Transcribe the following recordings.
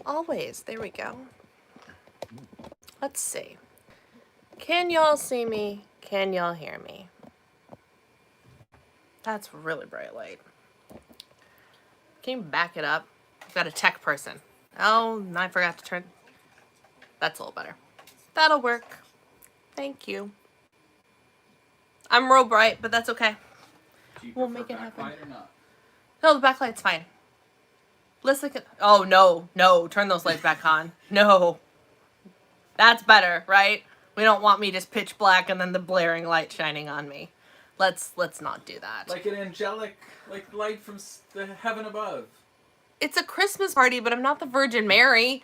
always. There we go. Let's see. Can y'all see me? Can y'all hear me? That's really bright light. Can you back it up? I've got a tech person. Oh, I forgot to turn. That's a little better. That'll work. Thank you. I'm real bright, but that's okay. We'll make it happen. Or not? No, the backlight's fine. Listen. Oh, no. Turn those lights back on. No. That's better, right? We don't want me just pitch black and then the blaring light shining on me. Let's not do that. Like an angelic, like light from the heaven above. It's a Christmas party, but I'm not the Virgin Mary.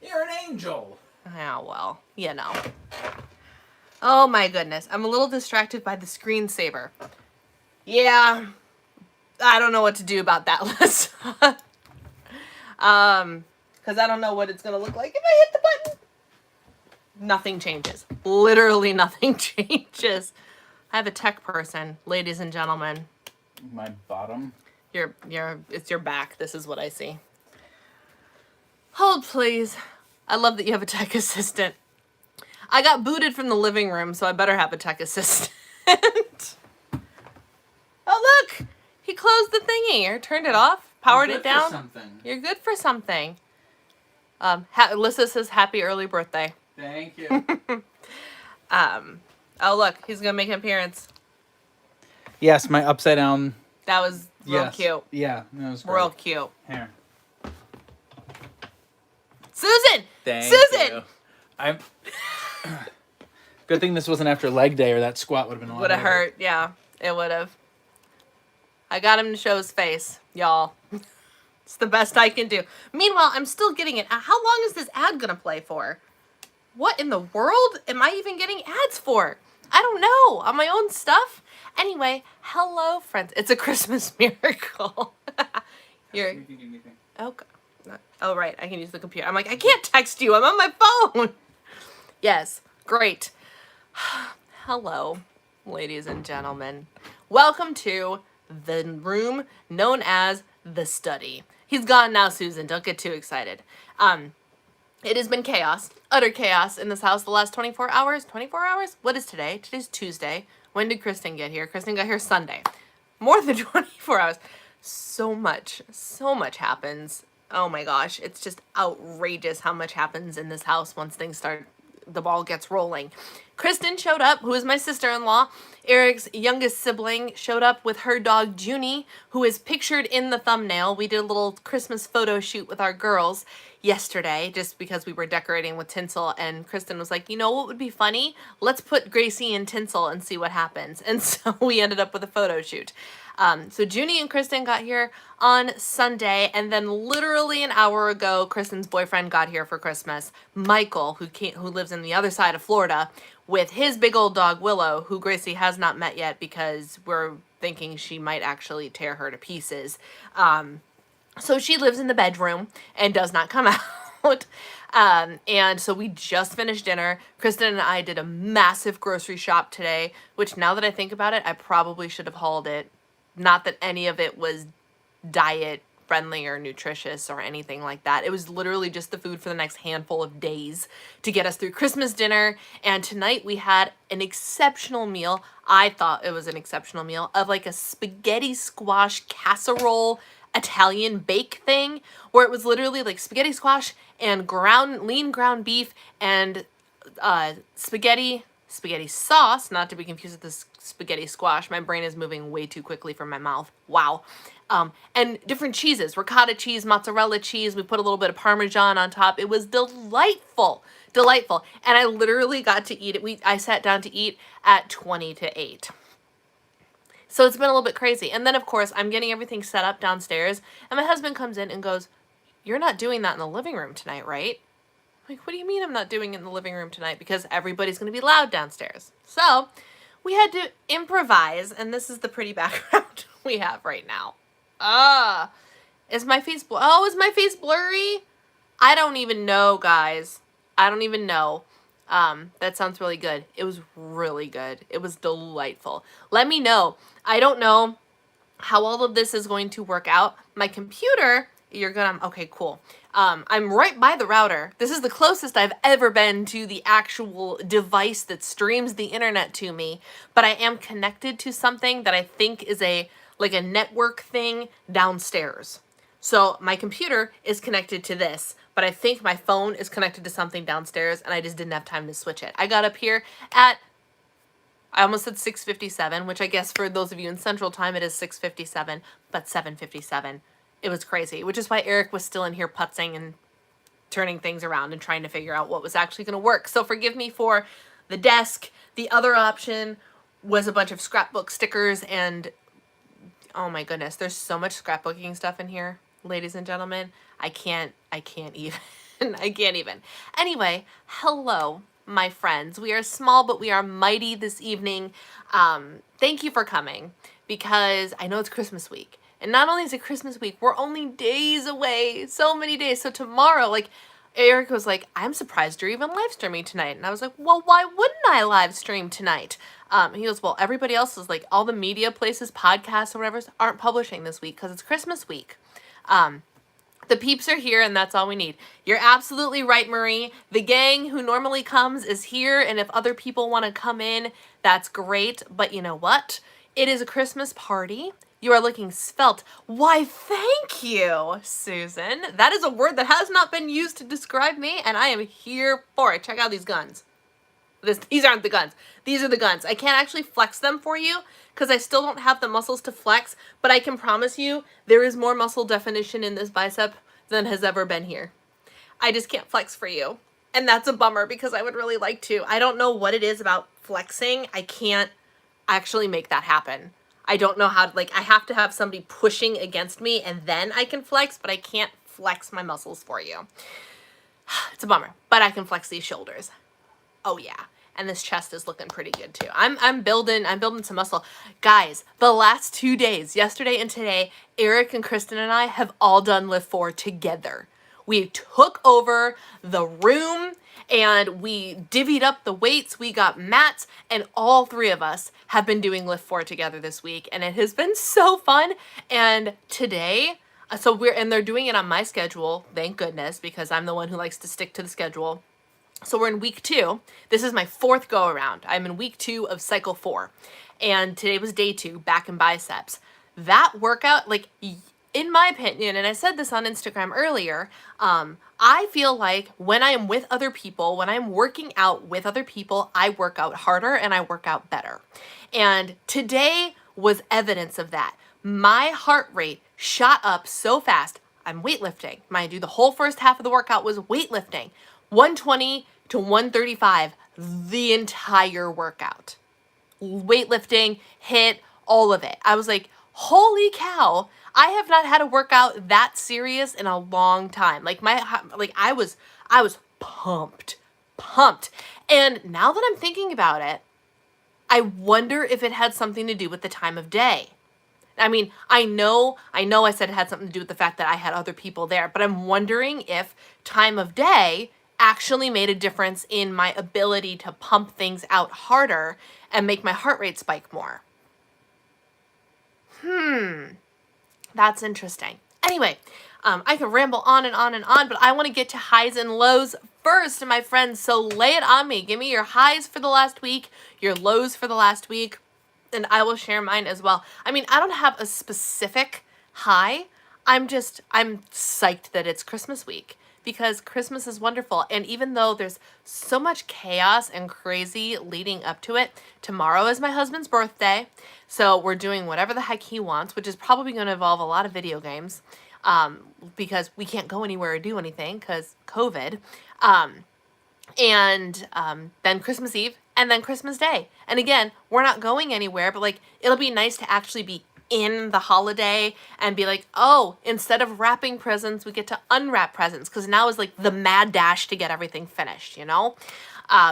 You're an angel. Yeah, well, you know. Oh my goodness. I'm a little distracted by the screensaver. Yeah. I don't know what to do about that, Liz. Because I don't know what it's going to look like if I hit the button. Nothing changes. Literally nothing changes. I have a tech person, ladies and gentlemen. My bottom. It's your back. This is what I see. Hold, please. I love that you have a tech assistant. I got booted from the living room, so I better have a tech assistant. Oh, look! He closed the thingy or turned it off, powered it down. Something. You're good for something. Alyssa says happy early birthday. Thank you. Oh, look, he's gonna make an appearance. Yes, my upside down. That was real cute. Yeah, that was great. Real cute. Here. Susan! Thank Susan! you. I'm. Good thing this wasn't after leg day, or that squat would have been a lot. Would have hurt, yeah. It would have. I got him to show his face, y'all. It's the best I can do. Meanwhile, I'm still getting it. How long is this ad gonna play for? What in the world am I even getting ads for? I don't know. On my own stuff? Anyway, hello, friends. It's a Christmas miracle. You're... Okay. Oh, right. I can use the computer. I'm like, I can't text you. I'm on my phone. Yes. Great. Hello, ladies and gentlemen. Welcome to the room known as the study. He's gone now, Susan. Don't get too excited. It has been chaos, utter chaos in this house the last 24 hours. 24 hours? What is today? Today's Tuesday. When did Kristen get here? Kristen got here Sunday. More than 24 hours. So much happens. Oh my gosh. It's just outrageous how much happens in this house once things start, the ball gets rolling. Kristen showed up, who is my sister-in-law. Eric's youngest sibling showed up with her dog, Junie, who is pictured in the thumbnail. We did a little Christmas photo shoot with our girls yesterday, just because we were decorating with tinsel, and Kristen was like, you know what would be funny? Let's put Gracie in tinsel and see what happens. And so we ended up with a photo shoot. So Junie and Kristen got here on Sunday, and then literally an hour ago, Kristen's boyfriend got here for Christmas, Michael, who lives in the other side of Florida, with his big old dog, Willow, who Gracie has not met yet because we're thinking she might actually tear her to pieces. So she lives in the bedroom and does not come out. And so we just finished dinner. Kristen and I did a massive grocery shop today, which now that I think about it, I probably should have hauled it. Not that any of it was diet friendly or nutritious or anything like that. It was literally just the food for the next handful of days to get us through Christmas dinner. And tonight we had an exceptional meal. I thought it was an exceptional meal of like a spaghetti squash casserole Italian bake thing, where it was literally like spaghetti squash and lean ground beef and spaghetti sauce, not to be confused with this spaghetti squash. My brain is moving way too quickly from my mouth. Wow. And different cheeses, ricotta cheese, mozzarella cheese. We put a little bit of Parmesan on top. It was delightful. And I literally got to eat it. I sat down to eat at 20 to 8. So it's been a little bit crazy. And then, of course, I'm getting everything set up downstairs. And my husband comes in and goes, you're not doing that in the living room tonight, right? I'm like, what do you mean I'm not doing it in the living room tonight? Because everybody's going to be loud downstairs. So we had to improvise. And this is the pretty background we have right now. Is my face blurry? I don't even know, guys. I don't even know. That sounds really good. It was really good. It was delightful. Let me know. I don't know how all of this is going to work out. My computer You're good. Okay, cool. I'm right by the router. This is the closest I've ever been to the actual device that streams the internet to me, but I am connected to something that I think is a network thing downstairs. So my computer is connected to this, but I think my phone is connected to something downstairs, and I just didn't have time to switch it. I got up here at, I almost said 6:57, which I guess for those of you in Central Time, it is 6:57, but 7:57. It was crazy, which is why Eric was still in here putzing and turning things around and trying to figure out what was actually going to work. So forgive me for the desk. The other option was a bunch of scrapbook stickers, and oh my goodness, there's so much scrapbooking stuff in here, ladies and gentlemen. I can't even. I can't even. Anyway, hello, my friends. We are small, but we are mighty this evening. Thank you for coming, because I know it's Christmas week. And not only is it Christmas week, we're only days away. So many days. So tomorrow, like, Eric was like, I'm surprised you're even live streaming tonight. And I was like, well, why wouldn't I live stream tonight? He goes, well, everybody else is like, all the media places, podcasts or whatever, aren't publishing this week because it's Christmas week. The peeps are here, and that's all we need. You're absolutely right, Marie. The gang who normally comes is here, and if other people want to come in, that's great. But you know what? It is a Christmas party. You are looking svelte. Why, thank you, Susan. That is a word that has not been used to describe me, and I am here for it. Check out these guns. These aren't the guns. These are the guns. I can't actually flex them for you because I still don't have the muscles to flex, but I can promise you there is more muscle definition in this bicep than has ever been here. I just can't flex for you. And that's a bummer because I would really like to. I don't know what it is about flexing. I can't actually make that happen. I don't know how to, I have to have somebody pushing against me and then I can flex, but I can't flex my muscles for you. It's a bummer, but I can flex these shoulders. Oh yeah. And this chest is looking pretty good too. I'm building some muscle. Guys, the last 2 days, yesterday and today, Eric and Kristen and I have all done Lift 4 together. We took over the room and we divvied up the weights. We got mats, and all three of us have been doing Lift 4 together this week, and it has been so fun. And today, they're doing it on my schedule, thank goodness, because I'm the one who likes to stick to the schedule. So we're in week 2. This is my 4th go around. I'm in week 2 of cycle 4. And today was day 2, back and biceps. That workout, in my opinion, and I said this on Instagram earlier, I feel like when I am with other people, when I'm working out with other people, I work out harder and I work out better. And today was evidence of that. My heart rate shot up so fast. I'm weightlifting. Mind you, the whole first half of the workout was weightlifting. 120 to 135 the entire workout. Weightlifting, HIIT, all of it. I was like, holy cow, I have not had a workout that serious in a long time. I was pumped. And now that I'm thinking about it, I wonder if it had something to do with the time of day. I mean, I know I said it had something to do with the fact that I had other people there, but I'm wondering if time of day actually made a difference in my ability to pump things out harder and make my heart rate spike more. That's interesting. Anyway, I can ramble on and on and on, but I want to get to highs and lows first, my friends. So lay it on me. Give me your highs for the last week, your lows for the last week, and I will share mine as well. I mean, I don't have a specific high. I'm psyched that it's Christmas week because Christmas is wonderful. And even though there's so much chaos and crazy leading up to it, tomorrow is my husband's birthday. So we're doing whatever the heck he wants, which is probably going to involve a lot of video games because we can't go anywhere or do anything because COVID. And then Christmas Eve and then Christmas Day. And again, we're not going anywhere, but it'll be nice to actually be in the holiday and be like, oh, instead of wrapping presents, we get to unwrap presents because now is the mad dash to get everything finished, you know?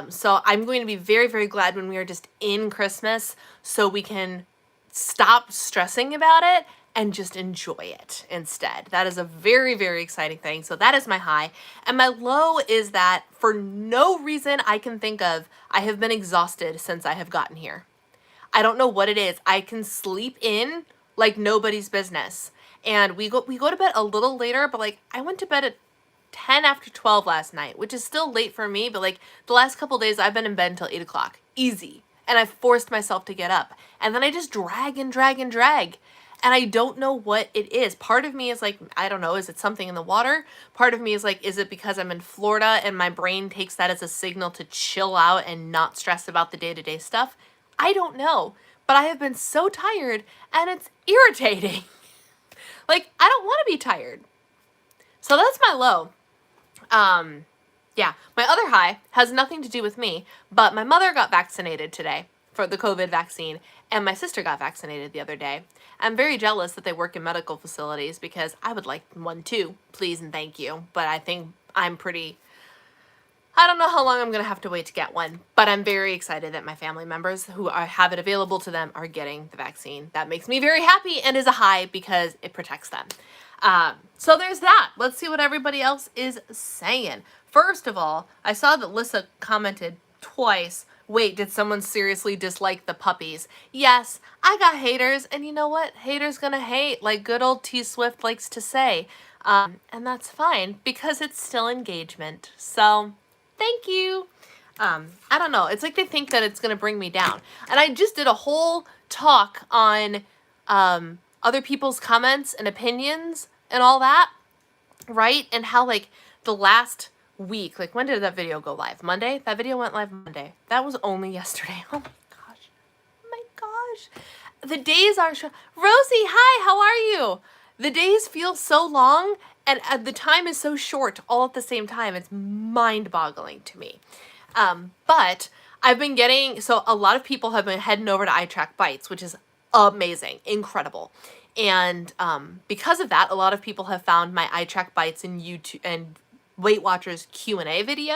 So I'm going to be very, very glad when we are just in Christmas so we can stop stressing about it and just enjoy it instead. That is a very, very exciting thing. So that is my high. And my low is that for no reason I can think of, I have been exhausted since I have gotten here. I don't know what it is. I can sleep in like nobody's business. and we go to bed a little later, but like I went to bed at 10 after 12 last night, which is still late for me, but like the last couple days I've been in bed until 8 o'clock. Easy. And I've forced myself to get up. And then I just drag and drag and drag. And I don't know what it is. Part of me is like, I don't know, is it something in the water? Part of me is like, is it because I'm in Florida and my brain takes that as a signal to chill out and not stress about the day-to-day stuff? I don't know. But I have been so tired and it's irritating. Like, I don't want to be tired. So that's my low. Yeah, my other high has nothing to do with me, but my mother got vaccinated today for the COVID vaccine, and my sister got vaccinated the other day. I'm very jealous that they work in medical facilities because I would like one too, please and thank you. But I think I don't know how long I'm going to have to wait to get one, but I'm very excited that my family members who have it available to them are getting the vaccine. That makes me very happy and is a high because it protects them. So there's that. Let's see what everybody else is saying. First of all, I saw that Lissa commented twice, wait, did someone seriously dislike the puppies? Yes, I got haters, and you know what? Haters gonna hate, like good old T Swift likes to say. And that's fine, because it's still engagement. So, thank you. I don't know. It's like they think that it's gonna bring me down. And I just did a whole talk on other people's comments and opinions and all that, right? And how like the last week, like when did that video go live? Monday? That video went live Monday. That was only yesterday. Oh my gosh. Oh my gosh. The days are Rosie, hi, how are you? The days feel so long and the time is so short all at the same time. It's mind-boggling to me. But I've been getting, so a lot of people have been heading over to iTrack Bites, which is amazing, incredible. And because of that, a lot of people have found my iTrack Bites and YouTube and Weight Watchers Q&A video,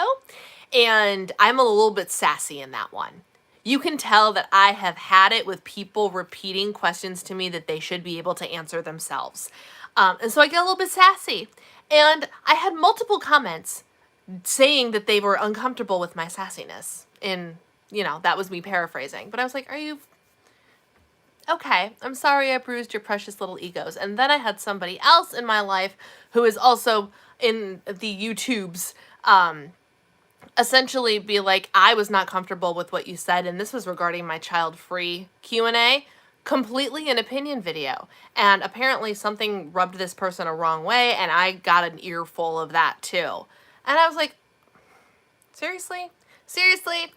and I'm a little bit sassy in that one. You can tell that I have had it with people repeating questions to me that they should be able to answer themselves. And so I get a little bit sassy. And I had multiple comments saying that they were uncomfortable with my sassiness. And, you know, that was me paraphrasing. But I was like, are you... Okay, I'm sorry I bruised your precious little egos. And then I had somebody else in my life who is also in the YouTubes, essentially be like, I was not comfortable with what you said, and this was regarding my child-free Q&A, completely an opinion video. And apparently something rubbed this person a wrong way, and I got an earful of that too. And I was like, seriously? Seriously?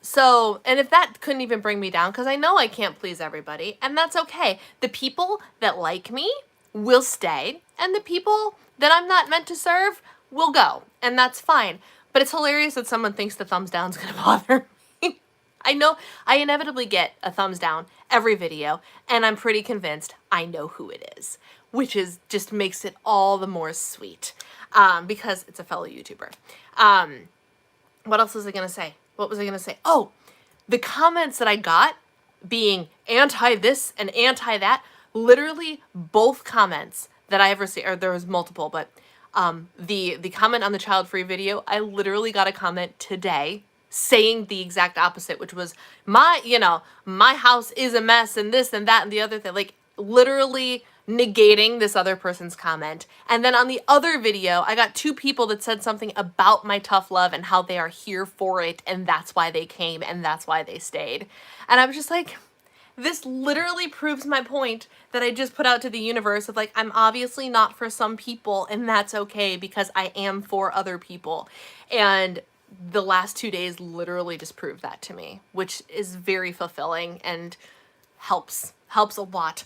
So, and if that couldn't even bring me down, because I know I can't please everybody, and that's okay. The people that like me will stay, and the people that I'm not meant to serve will go, and that's fine. But it's hilarious that someone thinks the thumbs down's gonna bother me. I know I inevitably get a thumbs down every video, and I'm pretty convinced I know who it is, which is just makes it all the more sweet, because it's a fellow YouTuber. What else was I gonna say? What was I gonna say? Oh, the comments that I got being anti this and anti that, literally both comments that I have received, or there was multiple, but the comment on the child-free video, I literally got a comment today saying the exact opposite, which was my house is a mess and this and that and the other thing, like literally negating this other person's comment. And then on the other video, I got two people that said something about my tough love and how they are here for it and that's why they came and that's why they stayed. And I was just like, this literally proves my point that I just put out to the universe of like, I'm obviously not for some people and that's okay because I am for other people. And the last 2 days literally just proved that to me, which is very fulfilling and helps a lot.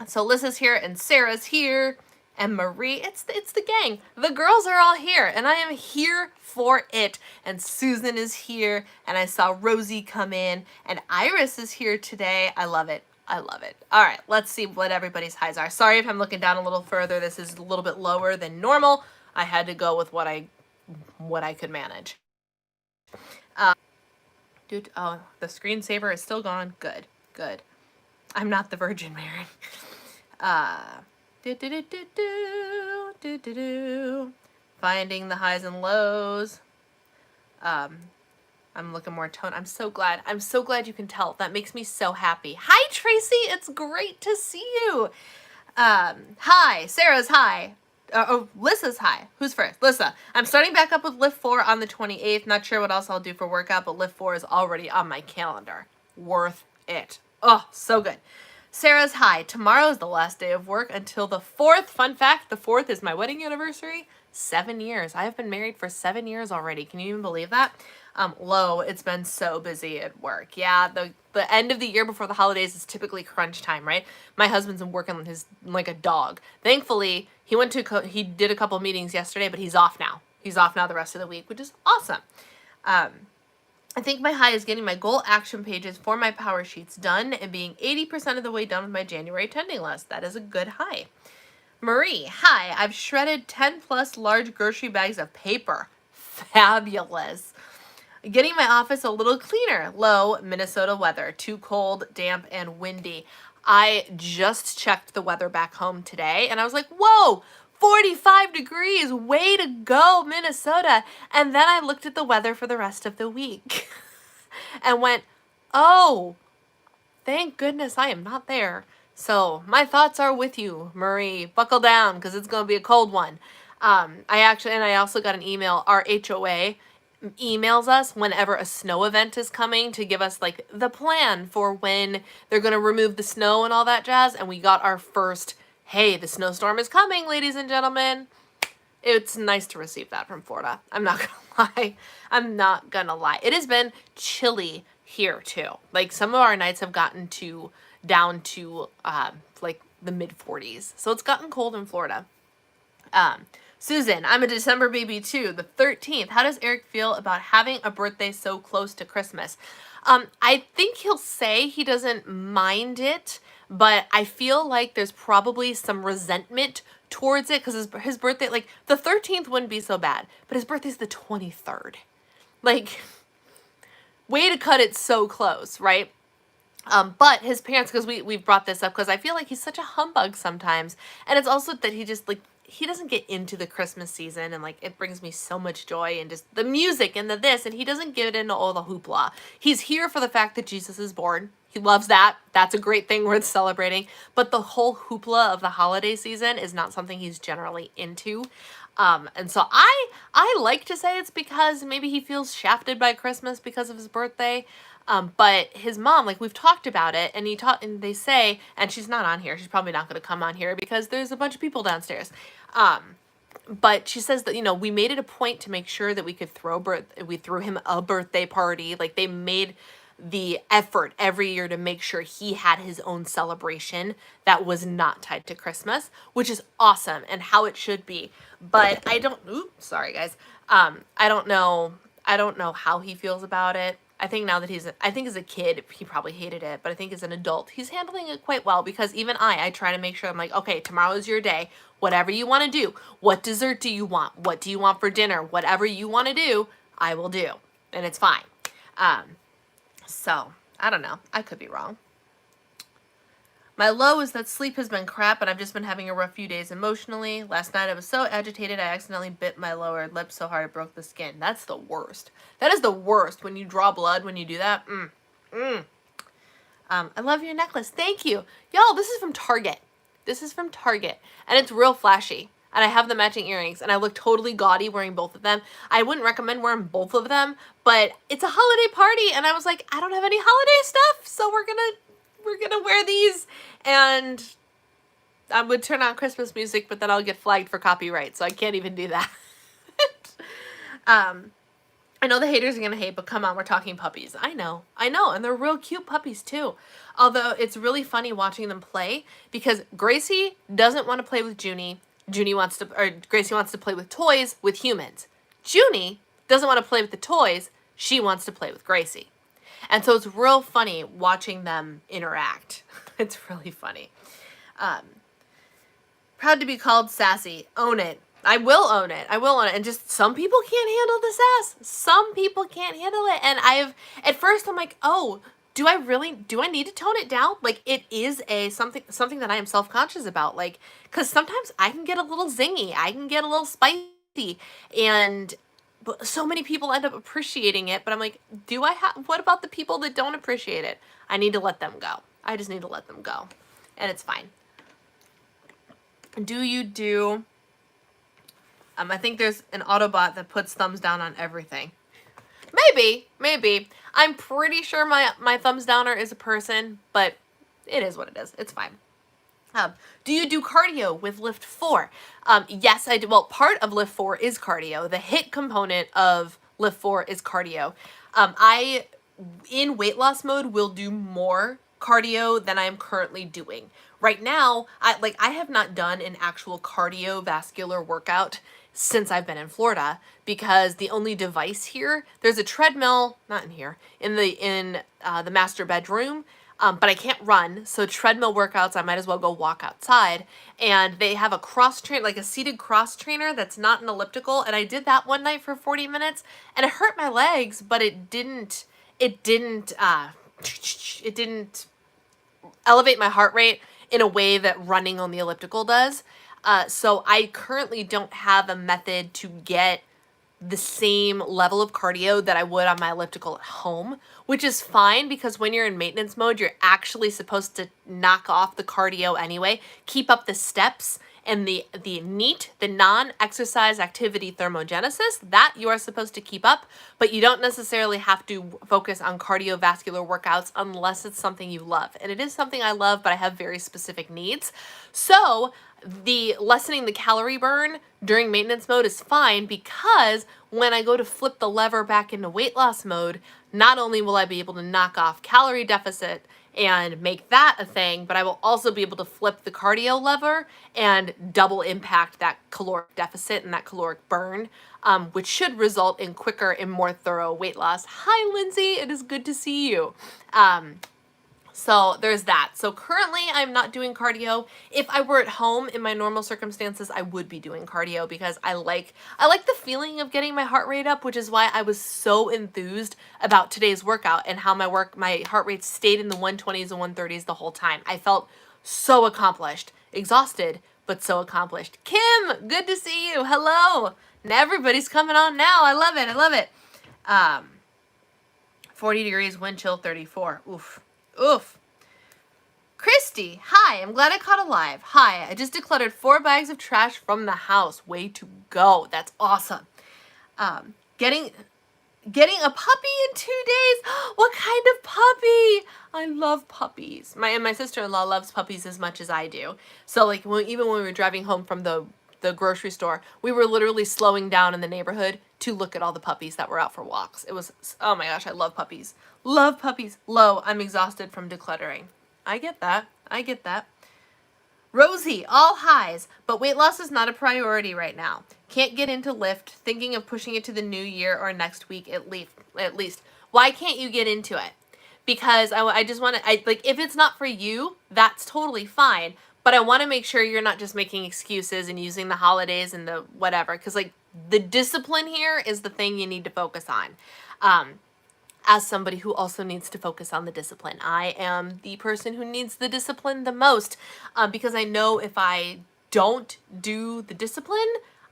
So Lissa's here and Sarah's here and Marie, it's the gang. The girls are all here and I am here for it. And Susan is here and I saw Rosie come in and Iris is here today. I love it. I love it. All right, let's see what everybody's highs are. Sorry if I'm looking down a little further. This is a little bit lower than normal. I had to go with what I could manage. Oh, the screensaver is still gone. Good, good. I'm not the Virgin Mary. Finding the highs and lows. I'm looking more toned. I'm so glad. I'm so glad you can tell. That makes me so happy. Hi, Tracy. It's great to see you. Hi. Sarah's hi. Lissa's hi. Who's first? Lissa. I'm starting back up with Lift 4 on the 28th. Not sure what else I'll do for workout, but Lift 4 is already on my calendar. Worth it. Oh, so good. Sarah's hi. Tomorrow is the last day of work until the 4th. Fun fact, the 4th is my wedding anniversary. 7 years. I have been married for 7 years already. Can you even believe that? It's been so busy at work. Yeah, the end of the year before the holidays is typically crunch time, right? My husband's working on his like a dog. Thankfully, he did a couple meetings yesterday, but he's off now. He's off now the rest of the week, which is awesome. I think my high is getting my goal action pages for my power sheets done and being 80% of the way done with my January attending list. That is a good high. Marie, hi. I've shredded 10 plus large grocery bags of paper. Fabulous. Getting my office a little cleaner. Low Minnesota weather. Too cold, damp, and windy. I just checked the weather back home today and I was like, whoa, 45 degrees. Way to go, Minnesota. And then I looked at the weather for the rest of the week and went, oh, thank goodness I am not there. So my thoughts are with you, Marie. Buckle down because it's going to be a cold one. I also got an email. Our HOA emails us whenever a snow event is coming to give us like the plan for when they're going to remove the snow and all that jazz. And we got our first, hey, the snowstorm is coming, ladies and gentlemen. It's nice to receive that from Florida. I'm not going to lie. I'm not going to lie. It has been chilly here too. Like some of our nights have gotten down to like the mid 40s. So it's gotten cold in Florida. Susan, I'm a December baby too, the 13th. How does Eric feel about having a birthday so close to Christmas? I think he'll say he doesn't mind it, but I feel like there's probably some resentment towards it because his birthday, like the 13th wouldn't be so bad, but his birthday's the 23rd. Like, way to cut it so close, right? But his parents, because we've brought this up because I feel like he's such a humbug sometimes. And it's also that he just, like, he doesn't get into the Christmas season and, like, it brings me so much joy and just the music and the this, and he doesn't get into all the hoopla. He's here for the fact that Jesus is born. He loves that. That's a great thing worth celebrating. But the whole hoopla of the holiday season is not something he's generally into. And so I like to say it's because maybe he feels shafted by Christmas because of his birthday. But his mom, like we've talked about it, and they say, and she's not on here. She's probably not going to come on here because there's a bunch of people downstairs. But she says that, we made it a point to make sure that we could we threw him a birthday party. Like they made the effort every year to make sure he had his own celebration that was not tied to Christmas, which is awesome and how it should be. But sorry guys. I don't know how he feels about it. I think now that I think as a kid, he probably hated it, but I think as an adult, he's handling it quite well because even I try to make sure I'm like, okay, tomorrow is your day. Whatever you want to do. What dessert do you want? What do you want for dinner? Whatever you want to do, I will do. And it's fine. So, I don't know. I could be wrong. My low is that sleep has been crap, and I've just been having a rough few days emotionally. Last night I was so agitated I accidentally bit my lower lip so hard it broke the skin. That's the worst. That is the worst when you draw blood when you do that. I love your necklace. Thank you. Y'all, this is from Target. And it's real flashy. And I have the matching earrings, and I look totally gaudy wearing both of them. I wouldn't recommend wearing both of them, but it's a holiday party, and I was like, I don't have any holiday stuff, so we're gonna wear these. And I would turn on Christmas music, but then I'll get flagged for copyright, so I can't even do that. I know the haters are gonna hate, but come on, we're talking puppies. I know, and they're real cute puppies too. Although it's really funny watching them play because Gracie doesn't want to play with Junie. Gracie wants to play with toys with humans. Junie doesn't want to play with the toys. She wants to play with Gracie. And so it's real funny watching them interact. It's really funny. Proud to be called sassy. Own it. I will own it. And just some people can't handle the sass. Some people can't handle it. And at first I'm like, oh, do I need to tone it down? Like it is something that I am self-conscious about. Like, cause sometimes I can get a little zingy. I can get a little spicy. And but so many people end up appreciating it, but I'm like, what about the people that don't appreciate it? I need to let them go. I just need to let them go. And it's fine. Do you do, I think there's an Autobot that puts thumbs down on everything. Maybe. I'm pretty sure my thumbs downer is a person, but it is what it is. It's fine. Do you do cardio with Lift 4? Yes, I do. Well, part of Lift 4 is cardio. The HIIT component of Lift 4 is cardio. I, in weight loss mode, will do more cardio than I'm currently doing. Right now, I have not done an actual cardiovascular workout since I've been in Florida, because the only device here, there's a treadmill, not in here, in the master bedroom, but I can't run, so treadmill workouts, I might as well go walk outside. And they have a like a seated cross trainer that's not an elliptical, and I did that one night for 40 minutes, and it hurt my legs, but it didn't elevate my heart rate in a way that running on the elliptical does. So I currently don't have a method to get the same level of cardio that I would on my elliptical at home, which is fine, because when you're in maintenance mode, you're actually supposed to knock off the cardio anyway, keep up the steps and the NEAT, the non-exercise activity thermogenesis, that you are supposed to keep up, but you don't necessarily have to focus on cardiovascular workouts unless it's something you love. And it is something I love, but I have very specific needs. So the lessening the calorie burn during maintenance mode is fine, because when I go to flip the lever back into weight loss mode, not only will I be able to knock off calorie deficit and make that a thing, but I will also be able to flip the cardio lever and double impact that caloric deficit and that caloric burn, which should result in quicker and more thorough weight loss. Hi, Lindsay. It is good to see you. So there's that. So currently I'm not doing cardio. If I were at home in my normal circumstances, I would be doing cardio, because I like the feeling of getting my heart rate up, which is why I was so enthused about today's workout and how my heart rate stayed in the 120s and 130s the whole time. I felt so accomplished, exhausted, but so accomplished. Kim, good to see you. Hello. And everybody's coming on now. I love it. I love it. 40 degrees, wind chill 34. Oof. Christy, hi, I'm glad I caught alive. Hi, I just decluttered 4 bags of trash from the house. Way to go. That's awesome. Getting a puppy in 2 days. What kind of puppy? I love puppies. My sister-in-law loves puppies as much as I do. So like even when we were driving home from the grocery store, we were literally slowing down in the neighborhood to look at all the puppies that were out for walks. It was, oh my gosh, I love puppies. Love puppies. I'm exhausted from decluttering. I get that. Rosie, all highs, but weight loss is not a priority right now. Can't get into Lift, thinking of pushing it to the new year or next week at least. Why can't you get into it? Because I just want to, if it's not for you, that's totally fine. But I want to make sure you're not just making excuses and using the holidays and the whatever. Because the discipline here is the thing you need to focus on. As somebody who also needs to focus on the discipline, I am the person who needs the discipline the most, because I know if I don't do the discipline,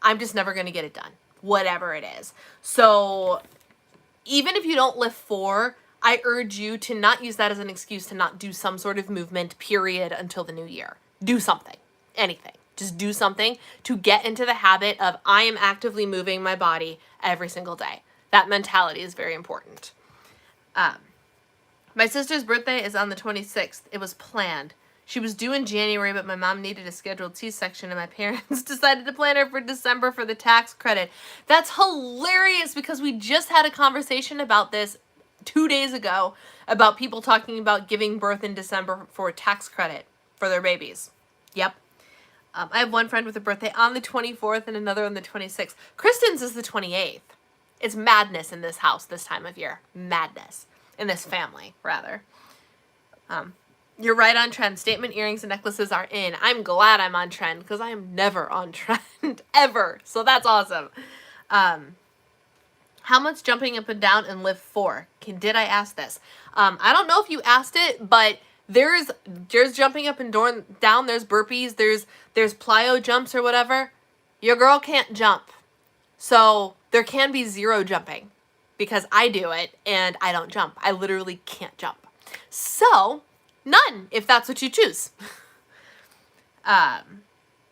I'm just never going to get it done, whatever it is. So even if you don't Lift 4, I urge you to not use that as an excuse to not do some sort of movement, period, until the new year. Do something, anything. Just do something to get into the habit of I am actively moving my body every single day. That mentality is very important. My sister's birthday is on the 26th. It was planned. She was due in January, but my mom needed a scheduled C-section, and my parents decided to plan her for December for the tax credit. That's hilarious, because we just had a conversation about this 2 days ago, about people talking about giving birth in December for tax credit for their babies. Yep. I have one friend with a birthday on the 24th and another on the 26th. Kristen's is the 28th. It's madness in this house this time of year. Madness. In this family, rather. You're right on trend. Statement earrings and necklaces are in. I'm glad I'm on trend, because I am never on trend. Ever. So that's awesome. How much jumping up and down in Lift 4? Did I ask this? I don't know if you asked it, but there's jumping up and down. There's burpees. There's plyo jumps or whatever. Your girl can't jump. So there can be 0 jumping because I do it and I don't jump. I literally can't jump. So, none if that's what you choose.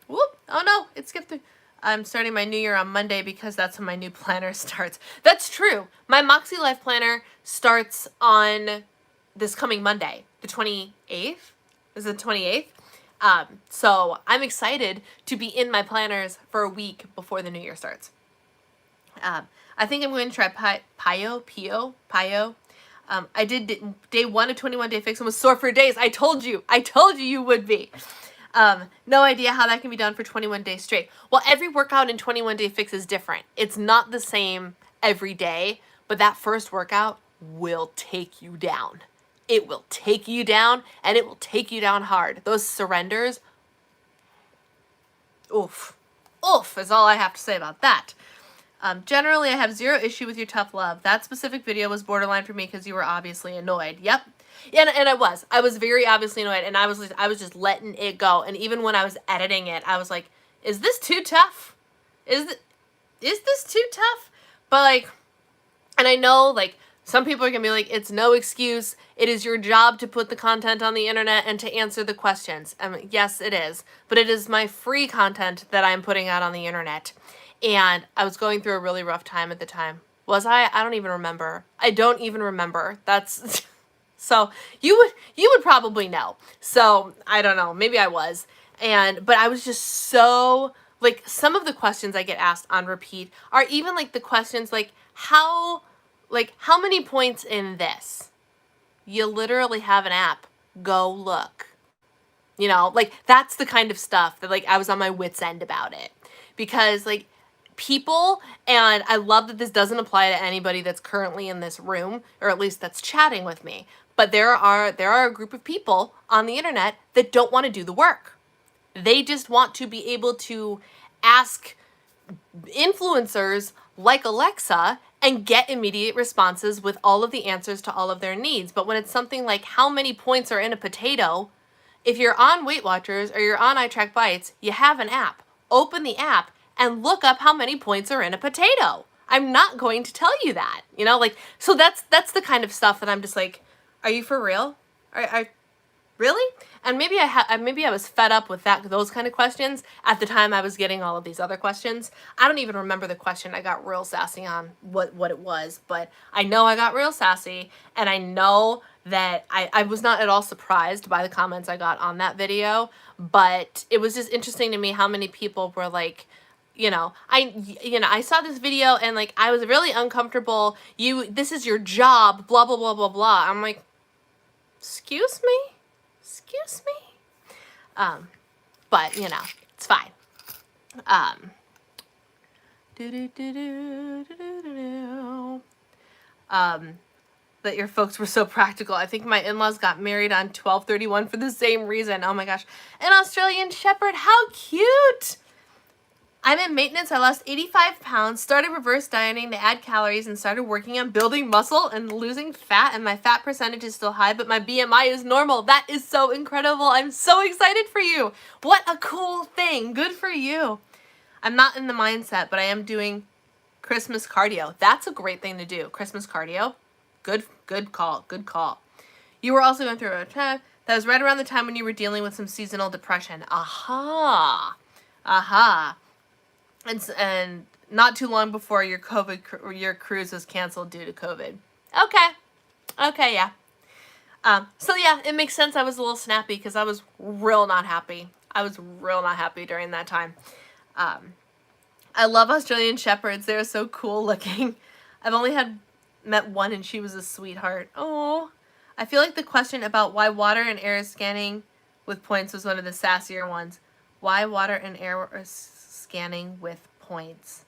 Whoop. Oh no, it skipped through. I'm starting my new year on Monday because that's when my new planner starts. That's true. My Moxie Life planner starts on this coming Monday, the 28th. Is it the 28th? So I'm excited to be in my planners for a week before the new year starts. I think I'm going to try Pio. I did day 1 of 21 Day Fix and was sore for days. I told you you would be. No idea how that can be done for 21 days straight. Well, every workout in 21 Day Fix is different. It's not the same every day, but that first workout will take you down. It will take you down, and it will take you down hard. Those surrenders, oof is all I have to say about that. Generally, I have 0 issue with your tough love. That specific video was borderline for me because you were obviously annoyed. Yep. And I was very obviously annoyed, and I was just letting it go. And even when I was editing it, I was like, is this too tough? Is this too tough? But like, and I know like some people are gonna be like, it's no excuse. It is your job to put the content on the internet and to answer the questions. I mean, yes, it is, but it is my free content that I'm putting out on the internet. And I was going through a really rough time at the time. Was I? I don't even remember. I don't even remember. That's so you would probably know. So I don't know. Maybe I was. But I was just so like, some of the questions I get asked on repeat are even like the questions like how many points in this? You literally have an app. Go look. You know, like that's the kind of stuff that like I was on my wit's end about it. Because like people, and I love that this doesn't apply to anybody that's currently in this room, or at least that's chatting with me, but there are a group of people on the internet that don't want to do the work. They just want to be able to ask influencers like Alexa and get immediate responses with all of the answers to all of their needs. But when it's something like how many points are in a potato, if you're on Weight Watchers or you're on iTrack Bites, you have an app. Open the app and look up how many points are in a potato. I'm not going to tell you that, you know, like, so that's the kind of stuff that I'm just like, are you for real? Are really? And maybe I was fed up with those kind of questions at the time I was getting all of these other questions. I don't even remember the question I got real sassy on what it was, but I know I got real sassy, and I know that I was not at all surprised by the comments I got on that video, but it was just interesting to me how many people were like, I saw this video and like I was really uncomfortable. This is your job, blah blah blah blah blah. I'm like, excuse me? But it's fine. That your folks were so practical. I think my in-laws got married on 12/31 for the same reason. Oh my gosh. An Australian Shepherd, how cute! I'm in maintenance. I lost 85 pounds, started reverse dieting to add calories, and started working on building muscle and losing fat, and my fat percentage is still high, but my BMI is normal. That is so incredible. I'm so excited for you. What a cool thing. Good for you. I'm not in the mindset, but I am doing Christmas cardio. That's a great thing to do. Christmas cardio. Good call. You were also going through a time that was right around the time when you were dealing with some seasonal depression. Aha. And not too long before your cruise was canceled due to COVID. Okay, yeah. So yeah, it makes sense I was a little snappy because I was real not happy. During that time. I love Australian Shepherds. They're so cool looking. I've only met one and she was a sweetheart. Oh, I feel like the question about why water and air scanning with points was one of the sassier ones. Why water and air are scanning with points?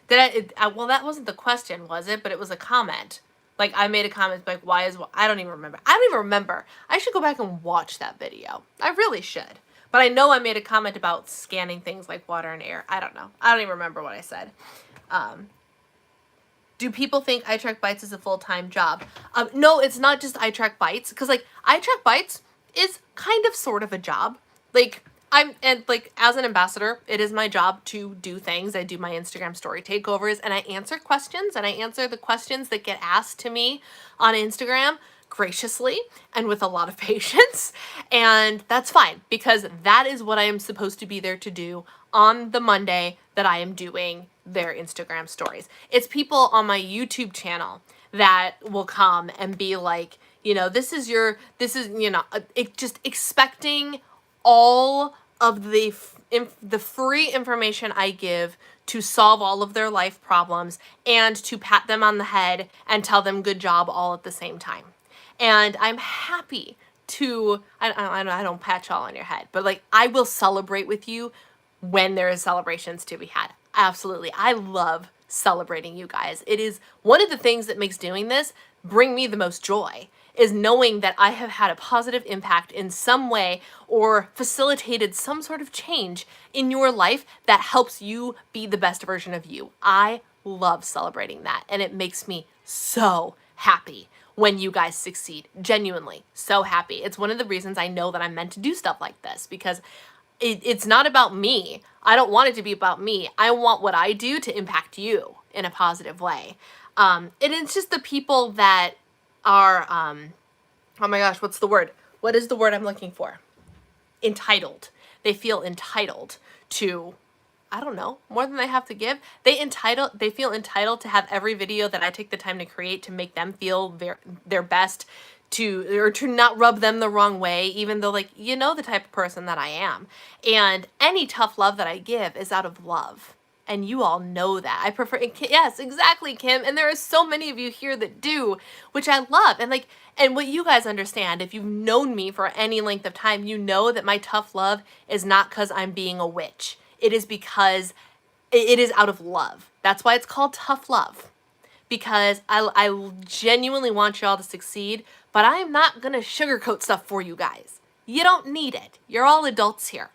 Well, that wasn't the question, was it? But it was a comment. Like, I made a comment like, I don't even remember. I should go back and watch that video. I really should. But I know I made a comment about scanning things like water and air. I don't know. I don't even remember what I said. Do people think iTrack Bites is a full-time job? No, it's not just iTrack Bites. Because, like, iTrack Bites is kind of sort of a job. Like, and like as an ambassador, it is my job to do things. I do my Instagram story takeovers and I answer questions, and I answer the questions that get asked to me on Instagram graciously and with a lot of patience. And that's fine because that is what I am supposed to be there to do on the Monday that I am doing their Instagram stories. It's people on my YouTube channel that will come and be like, you know, this is, you know, just expecting all of the free information I give to solve all of their life problems and to pat them on the head and tell them good job all at the same time. And I'm happy to, I don't pat y'all on your head, but like I will celebrate with you when there is celebrations to be had. Absolutely. I love celebrating you guys. It is one of the things that makes doing this bring me the most joy, is knowing that I have had a positive impact in some way or facilitated some sort of change in your life that helps you be the best version of you. I love celebrating that, and it makes me so happy when you guys succeed. Genuinely so happy. It's one of the reasons I know that I'm meant to do stuff like this, because it's not about me. I don't want it to be about me. I want what I do to impact you in a positive way. And it's just the people that are, oh my gosh, what's the word? What is the word I'm looking for? Entitled. They feel entitled to, I don't know, more than they have to give. They feel entitled to have every video that I take the time to create to make them feel their best, to not rub them the wrong way, even though, like, you know the type of person that I am. And any tough love that I give is out of love. And you all know that. I prefer, yes, exactly, Kim. And there are so many of you here that do, which I love. And like, and what you guys understand, if you've known me for any length of time, you know that my tough love is not because I'm being a witch. It is because it is out of love. That's why it's called tough love. Because I genuinely want y'all to succeed, but I am not going to sugarcoat stuff for you guys. You don't need it. You're all adults here.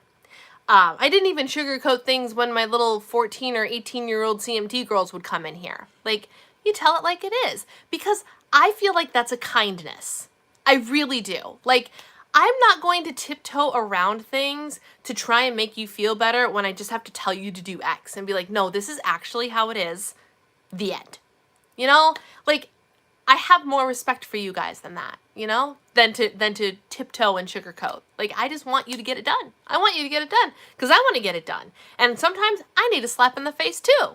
I didn't even sugarcoat things when my little 14 or 18-year-old CMT girls would come in here. Like, you tell it like it is. Because I feel like that's a kindness. I really do. Like, I'm not going to tiptoe around things to try and make you feel better when I just have to tell you to do X and be like, no, this is actually how it is. The end. You know? Like, I have more respect for you guys than that, you know, than to tiptoe and sugarcoat. Like, I just want you to get it done. I want you to get it done because I want to get it done. And sometimes I need a slap in the face too,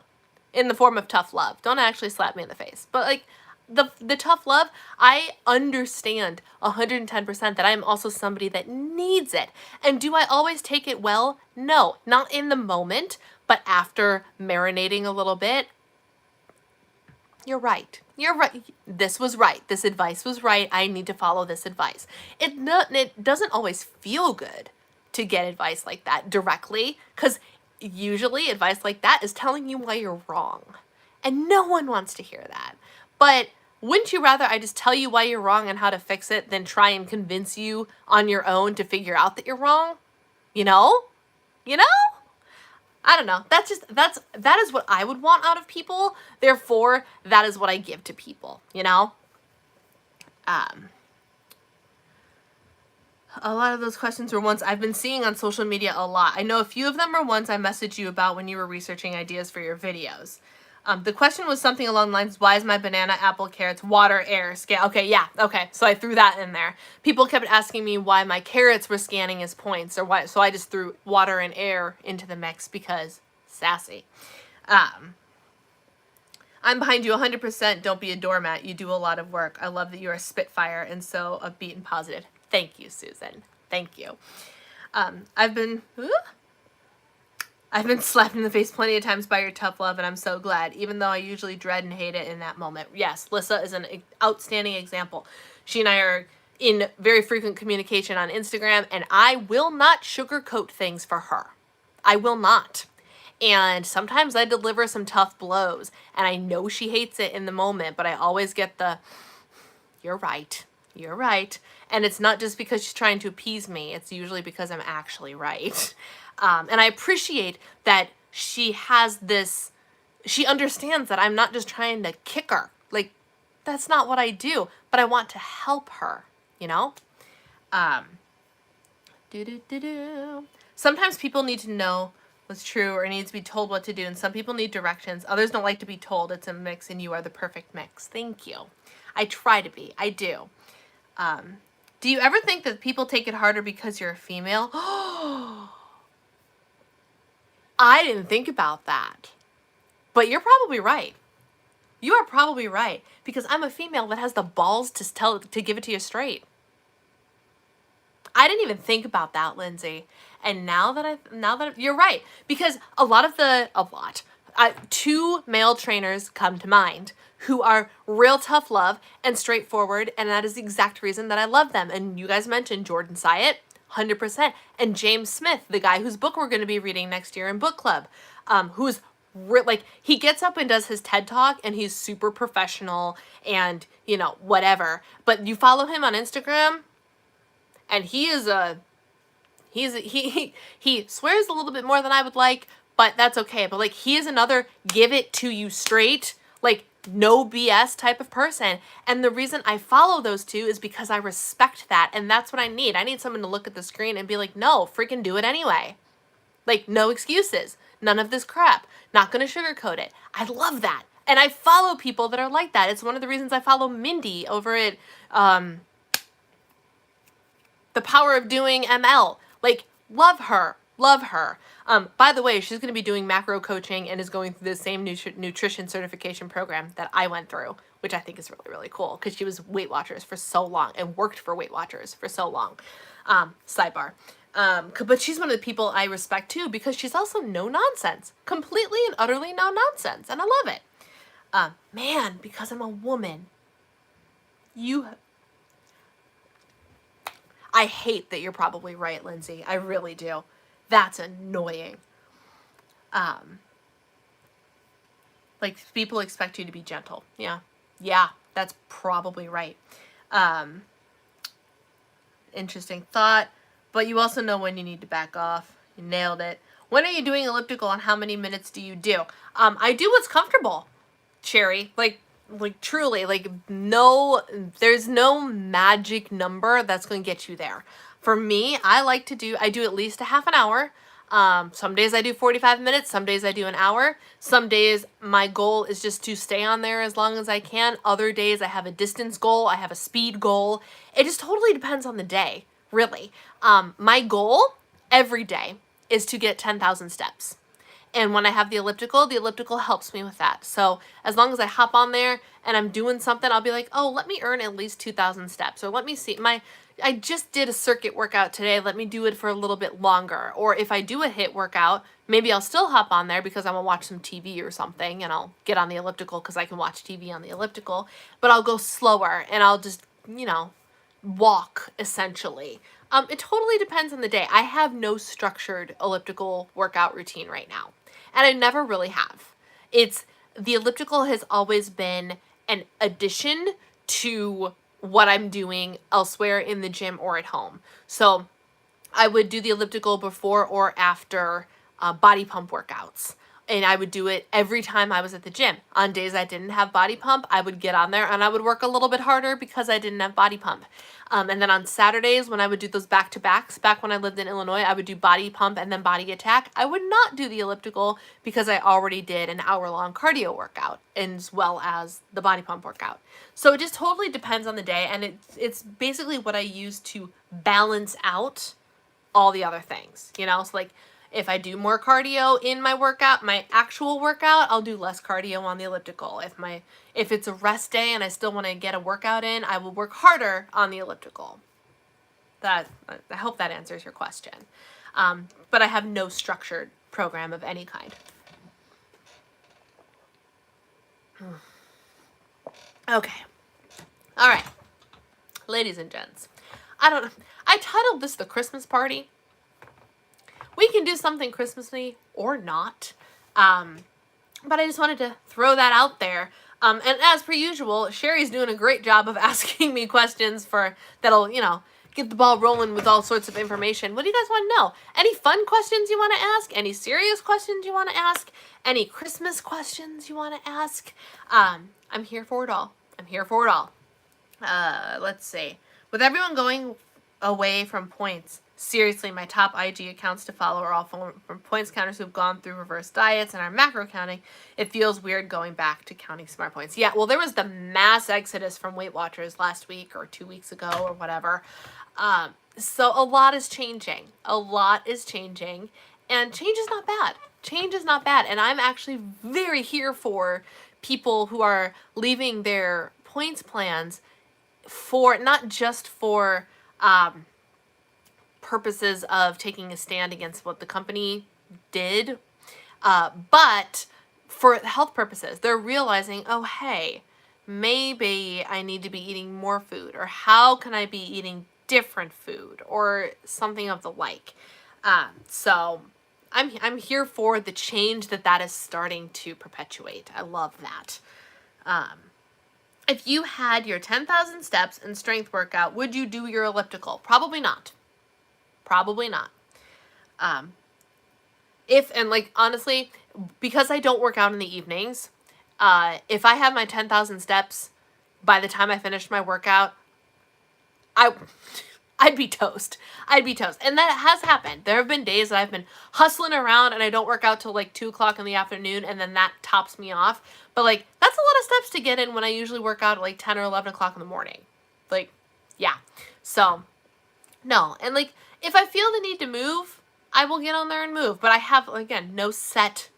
in the form of tough love. Don't actually slap me in the face, but like the tough love, I understand 110% that I'm also somebody that needs it. And do I always take it well? No, not in the moment, but after marinating a little bit. You're right. You're right. This was right. This advice was right. I need to follow this advice. It doesn't always feel good to get advice like that directly, because usually advice like that is telling you why you're wrong. And no one wants to hear that. But wouldn't you rather I just tell you why you're wrong and how to fix it than try and convince you on your own to figure out that you're wrong? You know? You know? I don't know. That is what I would want out of people. Therefore, that is what I give to people, you know? A lot of those questions were ones I've been seeing on social media a lot. I know a few of them are ones I messaged you about when you were researching ideas for your videos. The question was something along the lines, why is my banana, apple, carrots, water, air, scan? Okay, yeah, okay. So I threw that in there. People kept asking me why my carrots were scanning as points, or why, so I just threw water and air into the mix because sassy. I'm behind you 100%. Don't be a doormat. You do a lot of work. I love that you're a spitfire and so upbeat and positive. Thank you, Susan. Thank you. I've been slapped in the face plenty of times by your tough love, and I'm so glad, even though I usually dread and hate it in that moment. Yes, Lissa is an outstanding example. She and I are in very frequent communication on Instagram, and I will not sugarcoat things for her. I will not. And sometimes I deliver some tough blows, and I know she hates it in the moment, but I always get the, you're right. You're right. And it's not just because she's trying to appease me. It's usually because I'm actually right. And I appreciate that she has this, she understands that I'm not just trying to kick her. Like, that's not what I do, but I want to help her, you know? Sometimes people need to know what's true or need to be told what to do, and some people need directions. Others don't like to be told. It's a mix, and you are the perfect mix. Thank you. I try to be. I do. Do you ever think that people take it harder because you're a female? I didn't think about that. But you're probably right. You are probably right. Because I'm a female that has the balls to give it to you straight. I didn't even think about that, Lindsay. And now that you're right. Because two male trainers come to mind who are real tough love and straightforward, and that is the exact reason that I love them. And you guys mentioned Jordan Syatt, 100%, and James Smith, the guy whose book we're going to be reading next year in book club, who's he gets up and does his TED Talk, and he's super professional and, whatever. But you follow him on Instagram, and he swears a little bit more than I would like, but that's okay. But he is another give it to you straight, no BS type of person. And the reason I follow those two is because I respect that. And that's what I need. I need someone to look at the screen and be like, no, freaking do it anyway. No excuses. None of this crap. Not going to sugarcoat it. I love that. And I follow people that are like that. It's one of the reasons I follow Mindy over at The Power of Doing ML. Love her. Love her. By the way, she's going to be doing macro coaching and is going through the same nutrition certification program that I went through, which I think is really, really cool because she was Weight Watchers for so long and worked for Weight Watchers for so long. Sidebar. But she's one of the people I respect too because she's also no nonsense. Completely and utterly no nonsense. And I love it. Man, because I'm a woman, I hate that you're probably right, Lindsay. I really do. That's annoying. People expect you to be gentle. Yeah. Yeah, that's probably right. Interesting thought. But you also know when you need to back off. You nailed it. When are you doing elliptical and how many minutes do you do? I do what's comfortable, Cherry. Truly, there's no magic number that's going to get you there. For me, I do at least a half an hour. Some days I do 45 minutes. Some days I do an hour. Some days my goal is just to stay on there as long as I can. Other days I have a distance goal. I have a speed goal. It just totally depends on the day, really. My goal every day is to get 10,000 steps. And when I have the elliptical helps me with that. So as long as I hop on there and I'm doing something, I'll be like, oh, let me earn at least 2,000 steps. Or let me see, I just did a circuit workout today. Let me do it for a little bit longer. Or if I do a HIIT workout, maybe I'll still hop on there because I'm going to watch some TV or something. And I'll get on the elliptical because I can watch TV on the elliptical. But I'll go slower and I'll just, walk essentially. It totally depends on the day. I have no structured elliptical workout routine right now. And I never really have. The elliptical has always been an addition to what I'm doing elsewhere in the gym or at home. So I would do the elliptical before or after body pump workouts. And I would do it every time I was at the gym. On days I didn't have body pump, I would get on there and I would work a little bit harder because I didn't have body pump. And then on Saturdays, when I would do those back-to-backs, back when I lived in Illinois, I would do body pump and then body attack. I would not do the elliptical because I already did an hour-long cardio workout as well as the body pump workout. So it just totally depends on the day, and it's basically what I use to balance out all the other things, So if I do more cardio in my workout, my actual workout, I'll do less cardio on the elliptical. If it's a rest day and I still want to get a workout in, I will work harder on the elliptical. I hope that answers your question. But I have no structured program of any kind. Okay. All right. Ladies and gents. I titled this The Christmas Party. We can do something Christmassy or not. But I just wanted to throw that out there. And as per usual, Sherry's doing a great job of asking me questions that'll, get the ball rolling with all sorts of information. What do you guys want to know? Any fun questions you want to ask? Any serious questions you want to ask? Any Christmas questions you want to ask? I'm here for it all. Let's see. With everyone going away from points, Seriously, my top IG accounts to follow are all from points counters who've gone through reverse diets and are macro counting. It feels weird going back to counting smart points. Yeah, well, there was the mass exodus from Weight Watchers last week or 2 weeks ago or whatever. So a lot is changing. A lot is changing. And change is not bad. Change is not bad. And I'm actually very here for people who are leaving their points plans for not just for purposes of taking a stand against what the company did, but for health purposes. They're realizing, oh, hey, maybe I need to be eating more food, or how can I be eating different food, or something of the like. So I'm here for the change that is starting to perpetuate. I love that. If you had your 10,000 steps and strength workout, would you do your elliptical? Probably not. Probably not. Honestly, because I don't work out in the evenings, if I have my 10,000 steps, by the time I finished my workout, I'd be toast. I'd be toast. And that has happened. There have been days that I've been hustling around and I don't work out till like 2 o'clock in the afternoon, and then that tops me off. But like, that's a lot of steps to get in when I usually work out at like 10 or 11 o'clock in the morning. Like, yeah. So, no. And like, if I feel the need to move, I will get on there and move. But I have, again, no set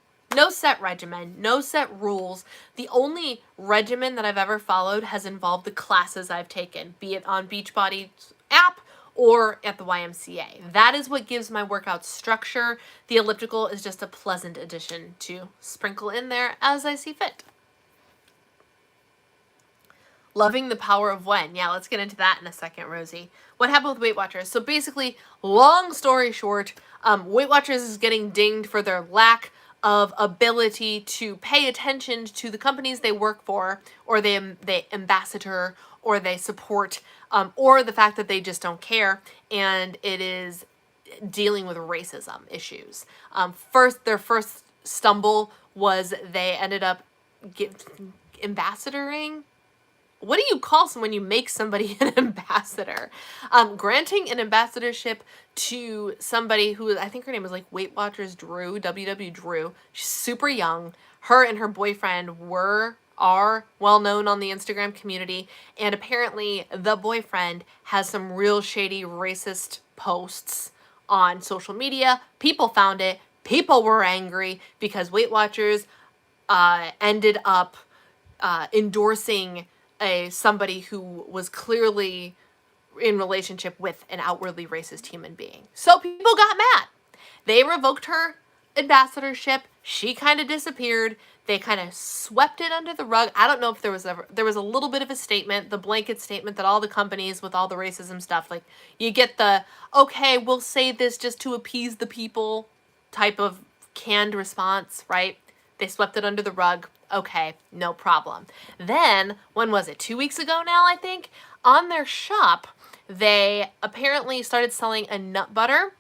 regimen, no set rules. The only regimen that I've ever followed has involved the classes I've taken, be it on Beachbody's app or at the YMCA. That is what gives my workout structure. The elliptical is just a pleasant addition to sprinkle in there as I see fit. Loving the power of when. Yeah, let's get into that in a second, Rosie. What happened with Weight Watchers? So basically, long story short, Weight Watchers is getting dinged for their lack of ability to pay attention to the companies they work for, or they ambassador, or they support, or the fact that they just don't care, and it is dealing with racism issues. Their first stumble was they ended up ambassadoring. What do you call someone when you make somebody an ambassador? Granting an ambassadorship to somebody who, I think her name was like Weight Watchers Drew, WW Drew. She's super young. Her and her boyfriend are well known on the Instagram community, and apparently the boyfriend has some real shady racist posts on social media. People found it. People were angry because Weight Watchers ended up endorsing somebody who was clearly in relationship with an outwardly racist human being. So people got mad. They revoked her ambassadorship. She kind of disappeared. They kind of swept it under the rug. I don't know if there was a little bit of a statement, the blanket statement that all the companies with all the racism stuff, like you get the, okay, we'll say this just to appease the people type of canned response, right? They swept it under the rug. Okay, no problem. Then, when was it? 2 weeks ago now, I think? On their shop, they apparently started selling a nut butter.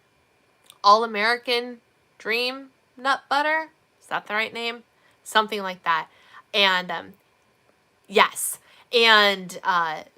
All-American Dream nut butter? Is that the right name? Something like that. And, yes. And,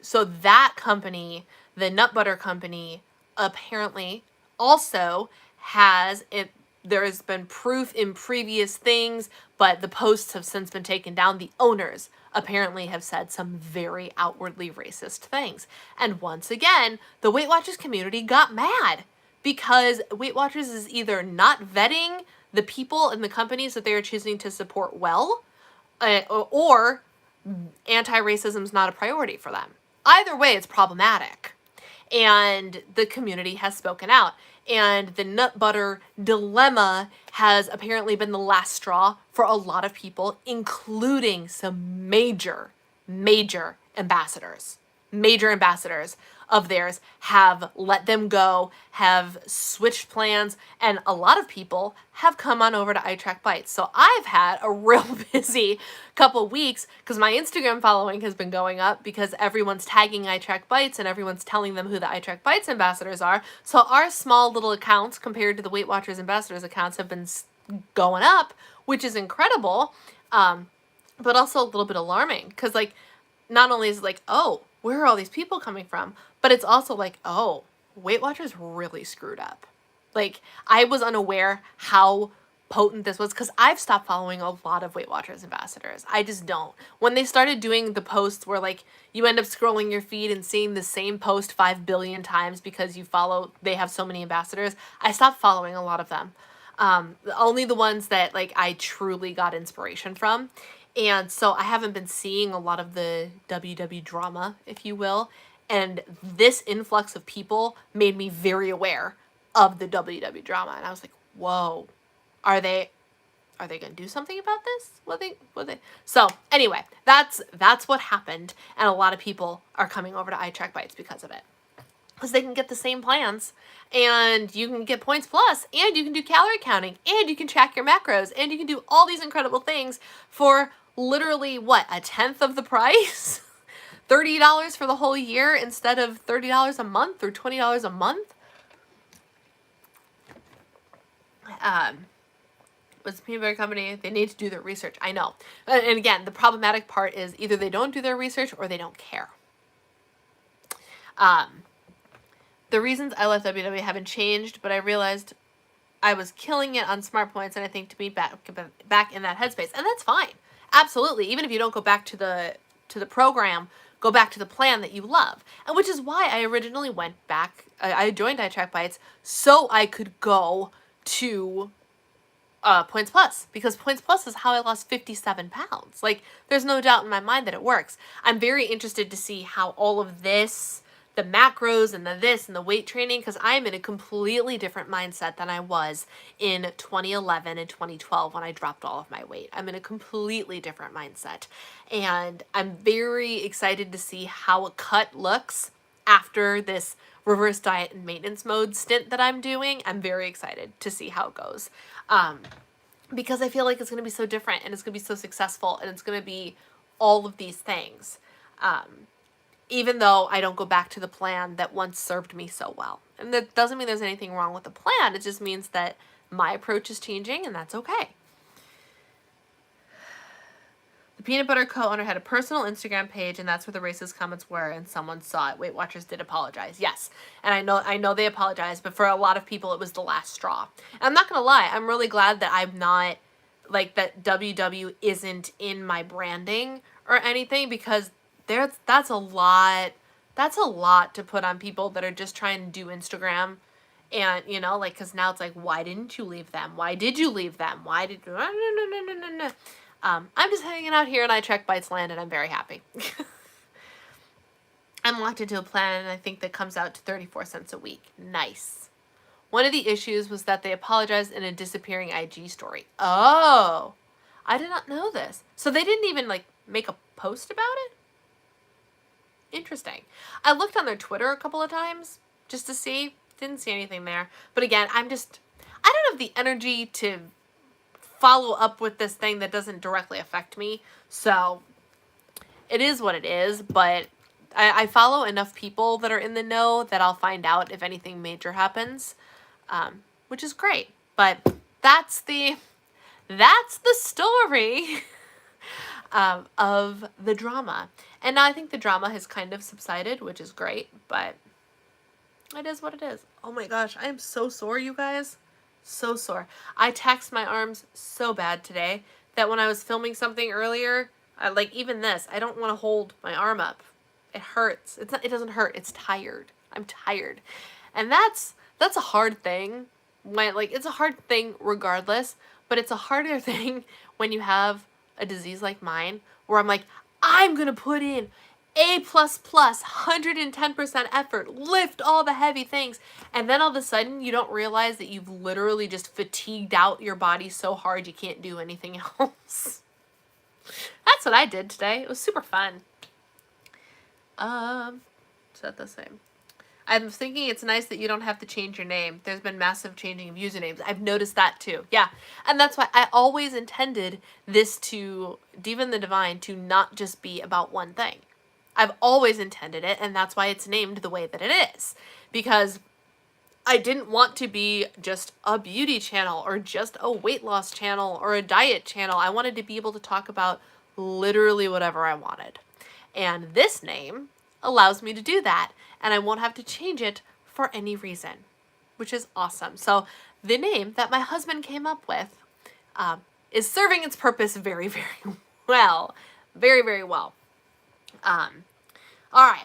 so that company, the nut butter company, apparently also has it. There has been proof in previous things, but the posts have since been taken down. The owners apparently have said some very outwardly racist things. And once again, the Weight Watchers community got mad because Weight Watchers is either not vetting the people and the companies that they are choosing to support well, or anti-racism is not a priority for them. Either way, it's problematic. And the community has spoken out. And the nut butter dilemma has apparently been the last straw for a lot of people, including some major ambassadors. Major ambassadors of theirs have let them go, have switched plans, and a lot of people have come on over to iTrack Bites. So I've had a real busy couple weeks because my Instagram following has been going up because everyone's tagging iTrack Bites and everyone's telling them who the iTrack Bites ambassadors are. So our small little accounts compared to the Weight Watchers ambassadors accounts have been going up, which is incredible, but also a little bit alarming because like not only is it like, oh, where are all these people coming from? But it's also like, oh, Weight Watchers really screwed up. Like, I was unaware how potent this was because I've stopped following a lot of Weight Watchers ambassadors. I just don't. When they started doing the posts where, like, you end up scrolling your feed and seeing the same post 5 billion times because they have so many ambassadors, I stopped following a lot of them. Only the ones that, like, I truly got inspiration from. And so I haven't been seeing a lot of the WW drama, if you will. And this influx of people made me very aware of the WW drama. And I was like, whoa, are they going to do something about this? What they? So anyway, that's what happened. And a lot of people are coming over to iTrack Bites because of it. Because they can get the same plans, and you can get points plus, and you can do calorie counting, and you can track your macros, and you can do all these incredible things for literally, what, a tenth of the price? $30 for the whole year instead of $30 a month or $20 a month? Was the peanut butter company, they need to do their research. I know. And again, the problematic part is either they don't do their research or they don't care. The reasons I left WW haven't changed, but I realized I was killing it on Smart Points, and I think to be back in that headspace. And that's fine. Absolutely. Even if you don't go back to the program, go back to the plan that you love. And which is why I originally went back, I joined iTrack Bites so I could go to Points Plus, because Points Plus is how I lost 57 pounds. Like, there's no doubt in my mind that it works. I'm very interested to see how all of this, the macros and the this and the weight training, because I'm in a completely different mindset than I was in 2011 and 2012 when I dropped all of my weight. I'm in a completely different mindset. And I'm very excited to see how a cut looks after this reverse diet and maintenance mode stint that I'm doing. I'm very excited to see how it goes. Because I feel like it's going to be so different, and it's going to be so successful, and it's going to be all of these things. Even though I don't go back to the plan that once served me so well. And that doesn't mean there's anything wrong with the plan. It just means that my approach is changing, and that's okay. The Peanut Butter Co-owner had a personal Instagram page, and that's where the racist comments were, and someone saw it. Weight Watchers did apologize. Yes. And I know they apologized, but for a lot of people, it was the last straw. And I'm not going to lie. I'm really glad that I'm not, like, that WW isn't in my branding or anything, because that's a lot to put on people that are just trying to do Instagram. And, you know, like, because now it's like, why didn't you leave them? Why did you leave them? Why did you? No. I'm just hanging out here in iTrack Bites land, and I'm very happy. I'm locked into a plan, and I think that comes out to 34 cents a week. Nice. One of the issues was that they apologized in a disappearing IG story. Oh, I did not know this. So they didn't even, like, make a post about it? Interesting. I looked on their Twitter a couple of times just to see. Didn't see anything there. But again, I don't have the energy to follow up with this thing that doesn't directly affect me. So it is what it is. But I follow enough people that are in the know that I'll find out if anything major happens, which is great. But that's the story of the drama. And now I think the drama has kind of subsided, which is great, but it is what it is. Oh my gosh, I am so sore, you guys. So sore. I taxed my arms so bad today that when I was filming something earlier, like even this, I don't want to hold my arm up. It hurts. It doesn't hurt. It's tired. I'm tired. And that's a hard thing. It's a hard thing regardless, but it's a harder thing when you have a disease like mine, where I'm like, I'm going to put in A++, 110% effort, lift all the heavy things, and then all of a sudden you don't realize that you've literally just fatigued out your body so hard you can't do anything else. That's what I did today. It was super fun. Is that the same? I'm thinking it's nice that you don't have to change your name. There's been massive changing of usernames. I've noticed that too. Yeah. And that's why I always intended this to, Diva and the Divine, to not just be about one thing. I've always intended it, and that's why it's named the way that it is. Because I didn't want to be just a beauty channel or just a weight loss channel or a diet channel. I wanted to be able to talk about literally whatever I wanted. And this name allows me to do that, and I won't have to change it for any reason, which is awesome. So the name that my husband came up with is serving its purpose very, very well. Very, very well. All right.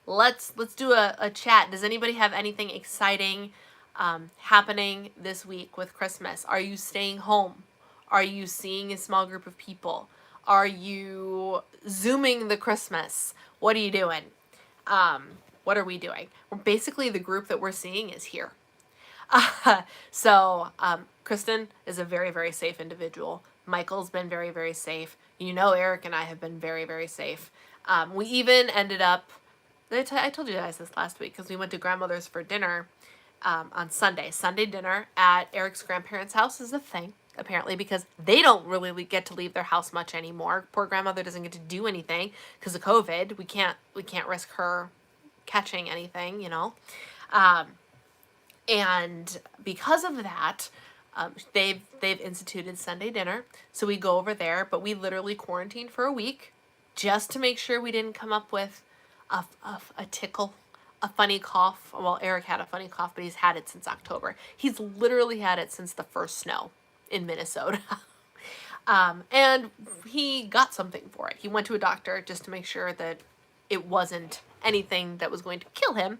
Let's do a chat. Does anybody have anything exciting happening this week with Christmas? Are you staying home? Are you seeing a small group of people? Are you Zooming the Christmas? What are you doing? What are we doing? We're basically, the group that we're seeing is here. So Kristen is a very, very safe individual. Michael's been very, very safe. You know, Eric and I have been very, very safe. We even ended up, I told you guys this last week, because we went to grandmother's for dinner on Sunday. Sunday dinner at Eric's grandparents' house is a thing, apparently, because they don't really get to leave their house much anymore. Poor grandmother doesn't get to do anything because of COVID. We can't risk her catching anything, you know. And because of that, they've instituted Sunday dinner. So we go over there, but we literally quarantined for a week just to make sure we didn't come up with a tickle, a funny cough. Well, Eric had a funny cough, but he's had it since October. He's literally had it since the first snow in Minnesota. And he got something for it. He went to a doctor just to make sure that it wasn't anything that was going to kill him.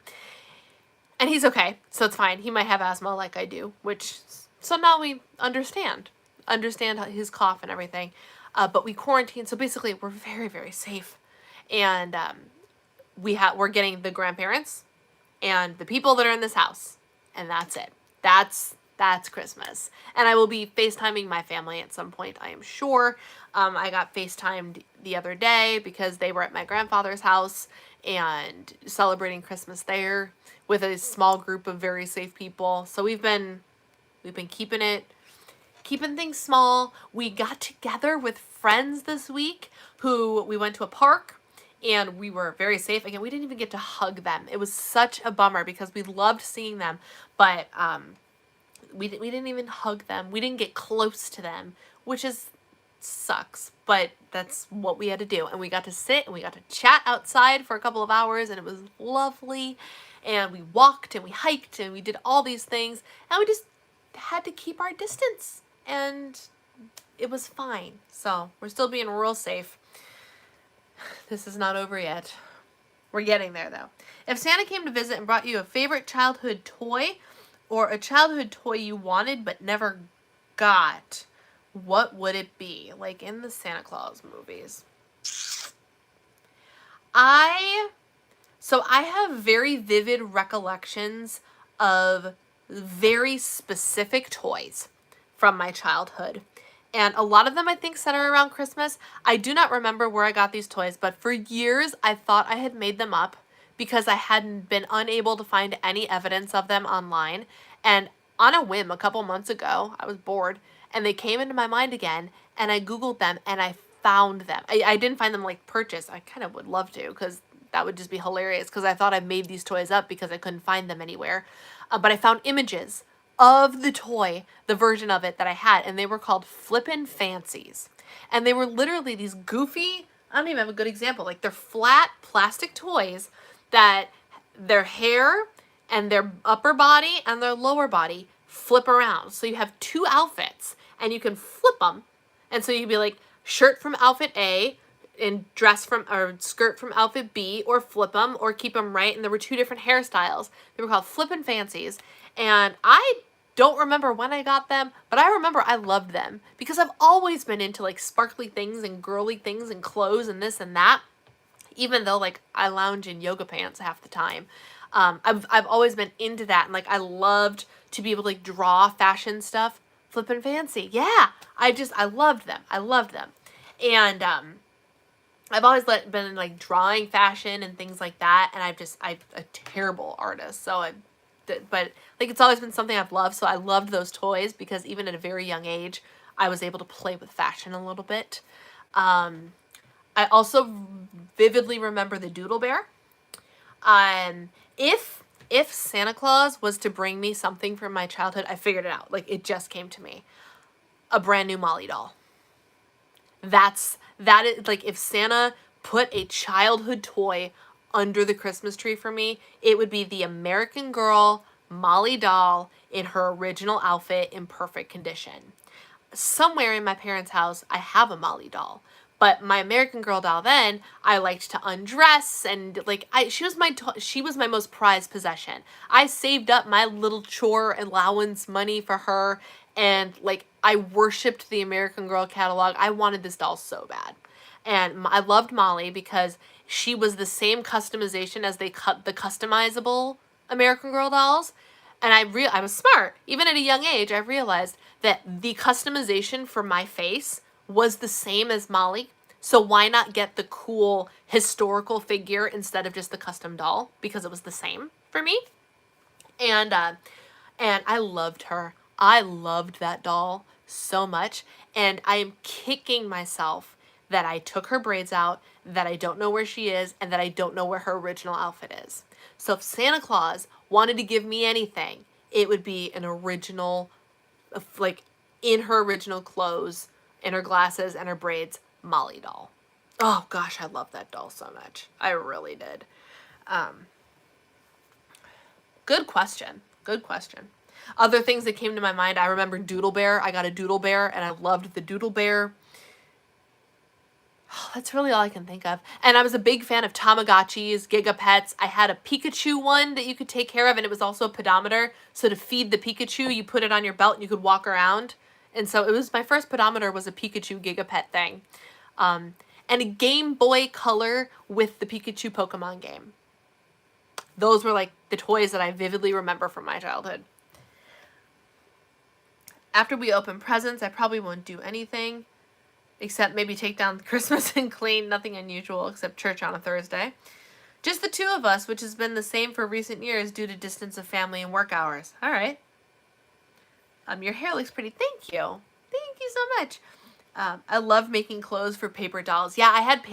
And he's okay, so it's fine. He might have asthma like I do, so now we understand his cough and everything. But we quarantined, so basically we're very, very safe. And we're getting the grandparents and the people that are in this house, and that's it. That's Christmas. And I will be FaceTiming my family at some point, I am sure. I got FaceTimed the other day because they were at my grandfather's house and celebrating Christmas there with a small group of very safe people. So we've been keeping things small. We got together with friends this week who we went to a park, and we were very safe. Again, we didn't even get to hug them. It was such a bummer because we loved seeing them, but we didn't even hug them. We didn't get close to them, which sucks, but that's what we had to do. And we got to sit and we got to chat outside for a couple of hours, and it was lovely. And we walked and we hiked and we did all these things, and we just had to keep our distance, and it was fine. So we're still being real safe. This is not over yet. We're getting there, though. If Santa came to visit and brought you a favorite childhood toy, or a childhood toy you wanted but never got, what would it be? Like in the Santa Claus movies. So I have very vivid recollections of very specific toys from my childhood. And a lot of them I think center around Christmas. I do not remember where I got these toys, but for years I thought I had made them up because I hadn't been unable to find any evidence of them online. And on a whim, a couple months ago, I was bored, and they came into my mind again, and I Googled them, and I found them. I didn't find them like purchased. I kind of would love to, because that would just be hilarious, because I thought I made these toys up because I couldn't find them anywhere. But I found images of the toy, the version of it that I had, and they were called Flippin' Fancies. And they were literally these goofy, I don't even have a good example, like they're flat plastic toys that their hair and their upper body and their lower body flip around. So you have two outfits and you can flip them. And so you'd be like shirt from outfit A and dress from, or skirt from outfit B, or flip them or keep them right. And there were two different hairstyles. They were called Flippin' Fancies. And I don't remember when I got them, but I remember I loved them because I've always been into like sparkly things and girly things and clothes and this and that. Even though like I lounge in yoga pants half the time. I've always been into that, and like I loved to be able to like draw fashion stuff. Flippin' Fancy. Yeah. I loved them. I loved them. And I've always been like drawing fashion and things like that, and I'm a terrible artist. So but like it's always been something I've loved. So I loved those toys because even at a very young age, I was able to play with fashion a little bit. I also vividly remember the Doodle Bear. If Santa Claus was to bring me something from my childhood, I figured it out. Like it just came to me. A brand new Molly doll. That is like if Santa put a childhood toy under the Christmas tree for me, it would be the American Girl Molly doll in her original outfit in perfect condition. Somewhere in my parents' house, I have a Molly doll. But my American Girl doll then, I liked to undress and like she was my most prized possession. I saved up my little chore allowance money for her, and like I worshipped the American Girl catalog. I wanted this doll so bad. And I loved Molly because she was the same customization as they cut the customizable American Girl dolls. And I was smart. Even at a young age, I realized that the customization for my face was the same as Molly. So why not get the cool historical figure instead of just the custom doll? Because it was the same for me. And I loved her. I loved that doll so much. And I am kicking myself that I took her braids out, that I don't know where she is, and that I don't know where her original outfit is. So if Santa Claus wanted to give me anything, it would be an original, like in her original clothes, in her glasses and her braids, Molly doll. Oh gosh, I love that doll so much. I really did. Good question. Good question. Other things that came to my mind, I remember Doodle Bear. I got a Doodle Bear and I loved the Doodle Bear. Oh, that's really all I can think of. And I was a big fan of Tamagotchis, Gigapets. I had a Pikachu one that you could take care of, and it was also a pedometer. So to feed the Pikachu, you put it on your belt and you could walk around. And so it was, my first pedometer was a Pikachu Gigapet thing. And a Game Boy Color with the Pikachu Pokemon game. Those were like the toys that I vividly remember from my childhood. After we open presents, I probably won't do anything except maybe take down Christmas and clean. Nothing unusual except church on a Thursday. Just the two of us, which has been the same for recent years due to distance of family and work hours. All right. Your hair looks pretty. Thank you. Thank you so much. I love making clothes for paper dolls. Yeah,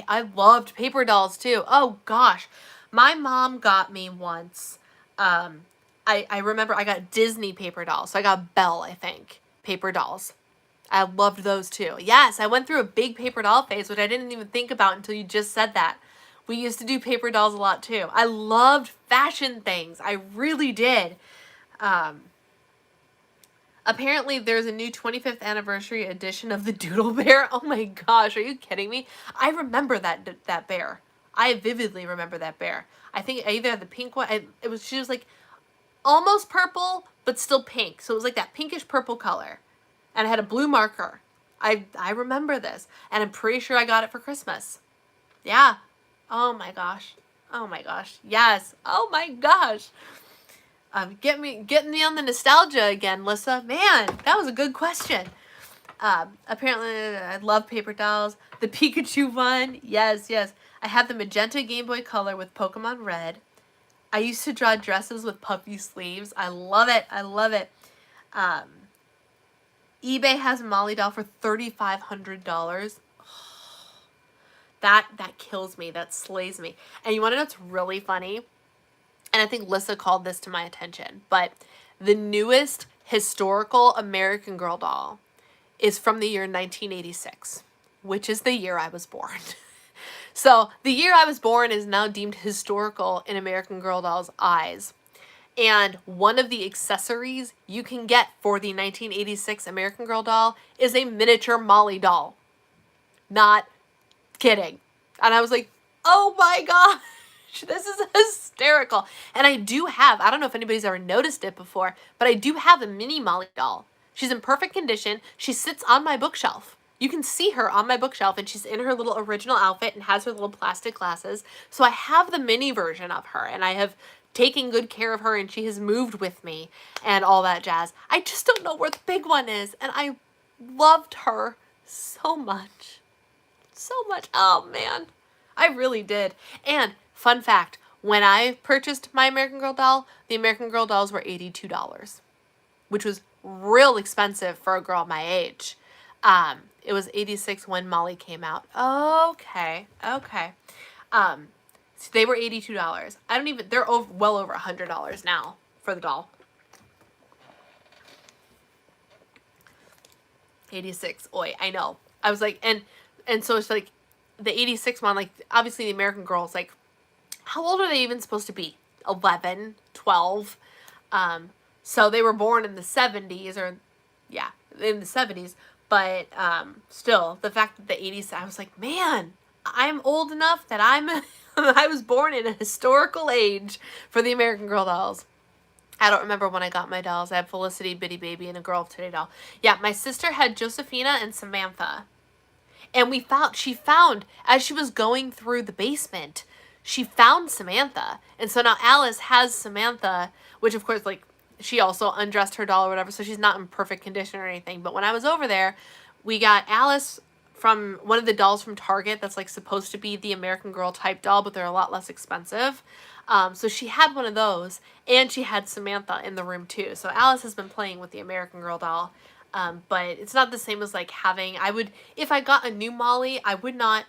I loved paper dolls too. Oh gosh. My mom got me once. I remember I got Disney paper dolls. So I got Belle, I think, paper dolls. I loved those too. Yes, I went through a big paper doll phase, which I didn't even think about until you just said that. We used to do paper dolls a lot too. I loved fashion things. I really did. Apparently there's a new 25th anniversary edition of the Doodle Bear. Oh my gosh, are you kidding me? I remember that bear. I vividly remember that bear. I think I either had the pink one. She was like almost purple, but still pink. So it was like that pinkish purple color. And I had a blue marker. I remember this. And I'm pretty sure I got it for Christmas. Yeah. Oh my gosh. Oh my gosh. Yes. Oh my gosh. Getting me on the nostalgia again, Lissa. Man, that was a good question. Apparently, I love paper dolls. The Pikachu one. Yes, yes. I have the magenta Game Boy Color with Pokemon Red. I used to draw dresses with puffy sleeves. I love it. I love it. eBay has a Molly doll for $3,500. That kills me. That slays me. And you want to know what's really funny? And I think Lissa called this to my attention, but the newest historical American Girl doll is from the year 1986, which is the year I was born. So the year I was born is now deemed historical in American Girl doll's eyes. And one of the accessories you can get for the 1986 American Girl doll is a miniature Molly doll. Not kidding. And I was like, oh my gosh, this is hysterical. And I do have, I don't know if anybody's ever noticed it before, but I do have a mini Molly doll. She's in perfect condition. She sits on my bookshelf. You can see her on my bookshelf, and she's in her little original outfit and has her little plastic glasses. So I have the mini version of her, and I have taken good care of her, and she has moved with me and all that jazz. I just don't know where the big one is, and I loved her so much. So much. Oh, man. I really did. And fun fact, when I purchased my American Girl doll, the American Girl dolls were $82, which was real expensive for a girl my age. It was $86 when Molly came out. Okay. So they were $82. They're well over $100 now for the doll. 86. Oi, I know. I was like, and so it's like the 86 one, like obviously the American Girl is like how old are they even supposed to be? 11, 12. So they were born in the 70s, or yeah, in the 70s. But still, the fact that the 80s, I was like, man, I'm old enough that I was born in a historical age for the American Girl dolls. I don't remember when I got my dolls. I had Felicity, Bitty Baby, and a Girl of Today doll. Yeah, my sister had Josephina and Samantha. And she found, as she was going through the basement, she found Samantha. And so now Alice has Samantha, which of course, like, she also undressed her doll or whatever, so she's not in perfect condition or anything. But when I was over there, we got Alice from one of the dolls from Target that's, like, supposed to be the American Girl type doll, but they're a lot less expensive. So she had one of those, and she had Samantha in the room too. So Alice has been playing with the American Girl doll. But it's not the same as like having, if I got a new Molly, I would not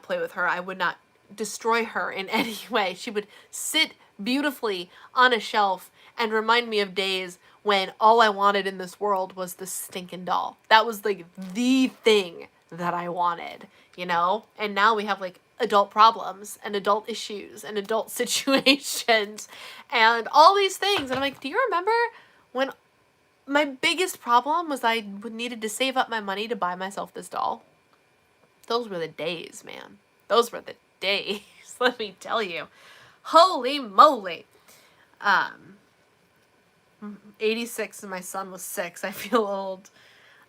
play with her. I would not destroy her in any way. She would sit beautifully on a shelf and remind me of days when all I wanted in this world was the stinking doll. That was like the thing that I wanted, you know? And now we have like adult problems and adult issues and adult situations and all these things. And I'm like, do you remember when my biggest problem was I needed to save up my money to buy myself this doll? Those were the days, man. Those were the days, let me tell you. Holy moly. 86 and my son was 6. I feel old.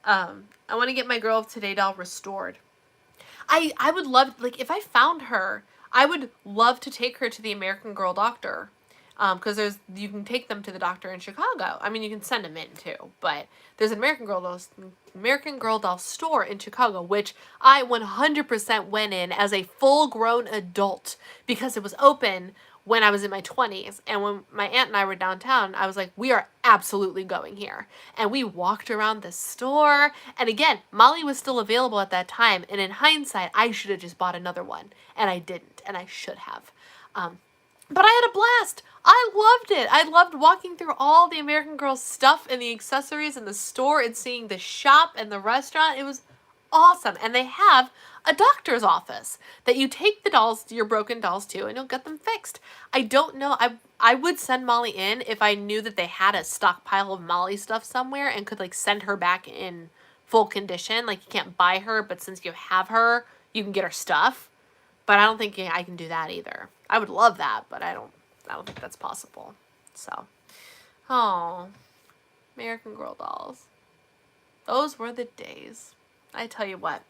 I want to get my Girl of Today doll restored. I would love, like, if I found her, I would love to take her to the American Girl doctor. Because you can take them to the doctor in Chicago. I mean, you can send them in too, but there's an American Girl doll store in Chicago, which I 100% went in as a full-grown adult because it was open when I was in my 20s. And when my aunt and I were downtown, I was like, we are absolutely going here. And we walked around the store. And again, Molly was still available at that time. And in hindsight, I should have just bought another one. And I didn't. And I should have. But I had a blast. I loved it. I loved walking through all the American Girl stuff and the accessories in the store and seeing the shop and the restaurant. It was awesome. And they have a doctor's office that you take the dolls, your broken dolls to, and you'll get them fixed. I don't know. I would send Molly in if I knew that they had a stockpile of Molly stuff somewhere and could like send her back in full condition. Like you can't buy her, but since you have her, you can get her stuff. But I don't think I can do that either. I would love that, but I don't think that's possible. So, oh, American Girl dolls. Those were the days. I tell you what.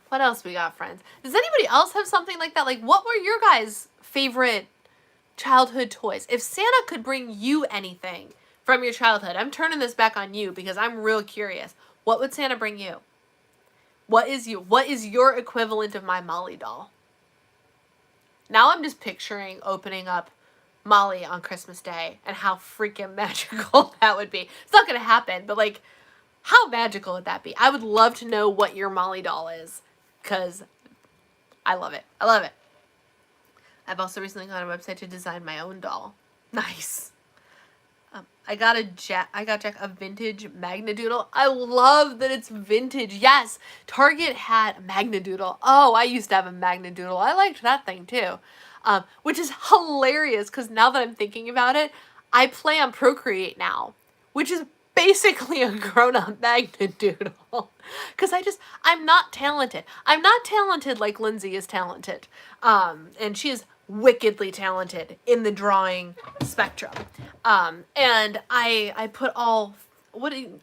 What else we got, friends? Does anybody else have something like that? Like, what were your guys' favorite childhood toys? If Santa could bring you anything from your childhood, I'm turning this back on you because I'm real curious. What would Santa bring you? What is your equivalent of my Molly doll? Now I'm just picturing opening up Molly on Christmas Day and how freaking magical that would be. It's not going to happen, but like, how magical would that be? I would love to know what your Molly doll is because I love it. I love it. I've also recently gone on a website to design my own doll. Nice. I got Jack a vintage Magnadoodle. I love that it's vintage. Yes, Target had a Magnadoodle. Oh, I used to have a Magnadoodle. I liked that thing too. Which is hilarious because now that I'm thinking about it, I play on Procreate now, which is basically a grown-up Magnadoodle. Because I'm not talented. I'm not talented like Lindsay is talented. And she is wickedly talented in the drawing spectrum. And I put all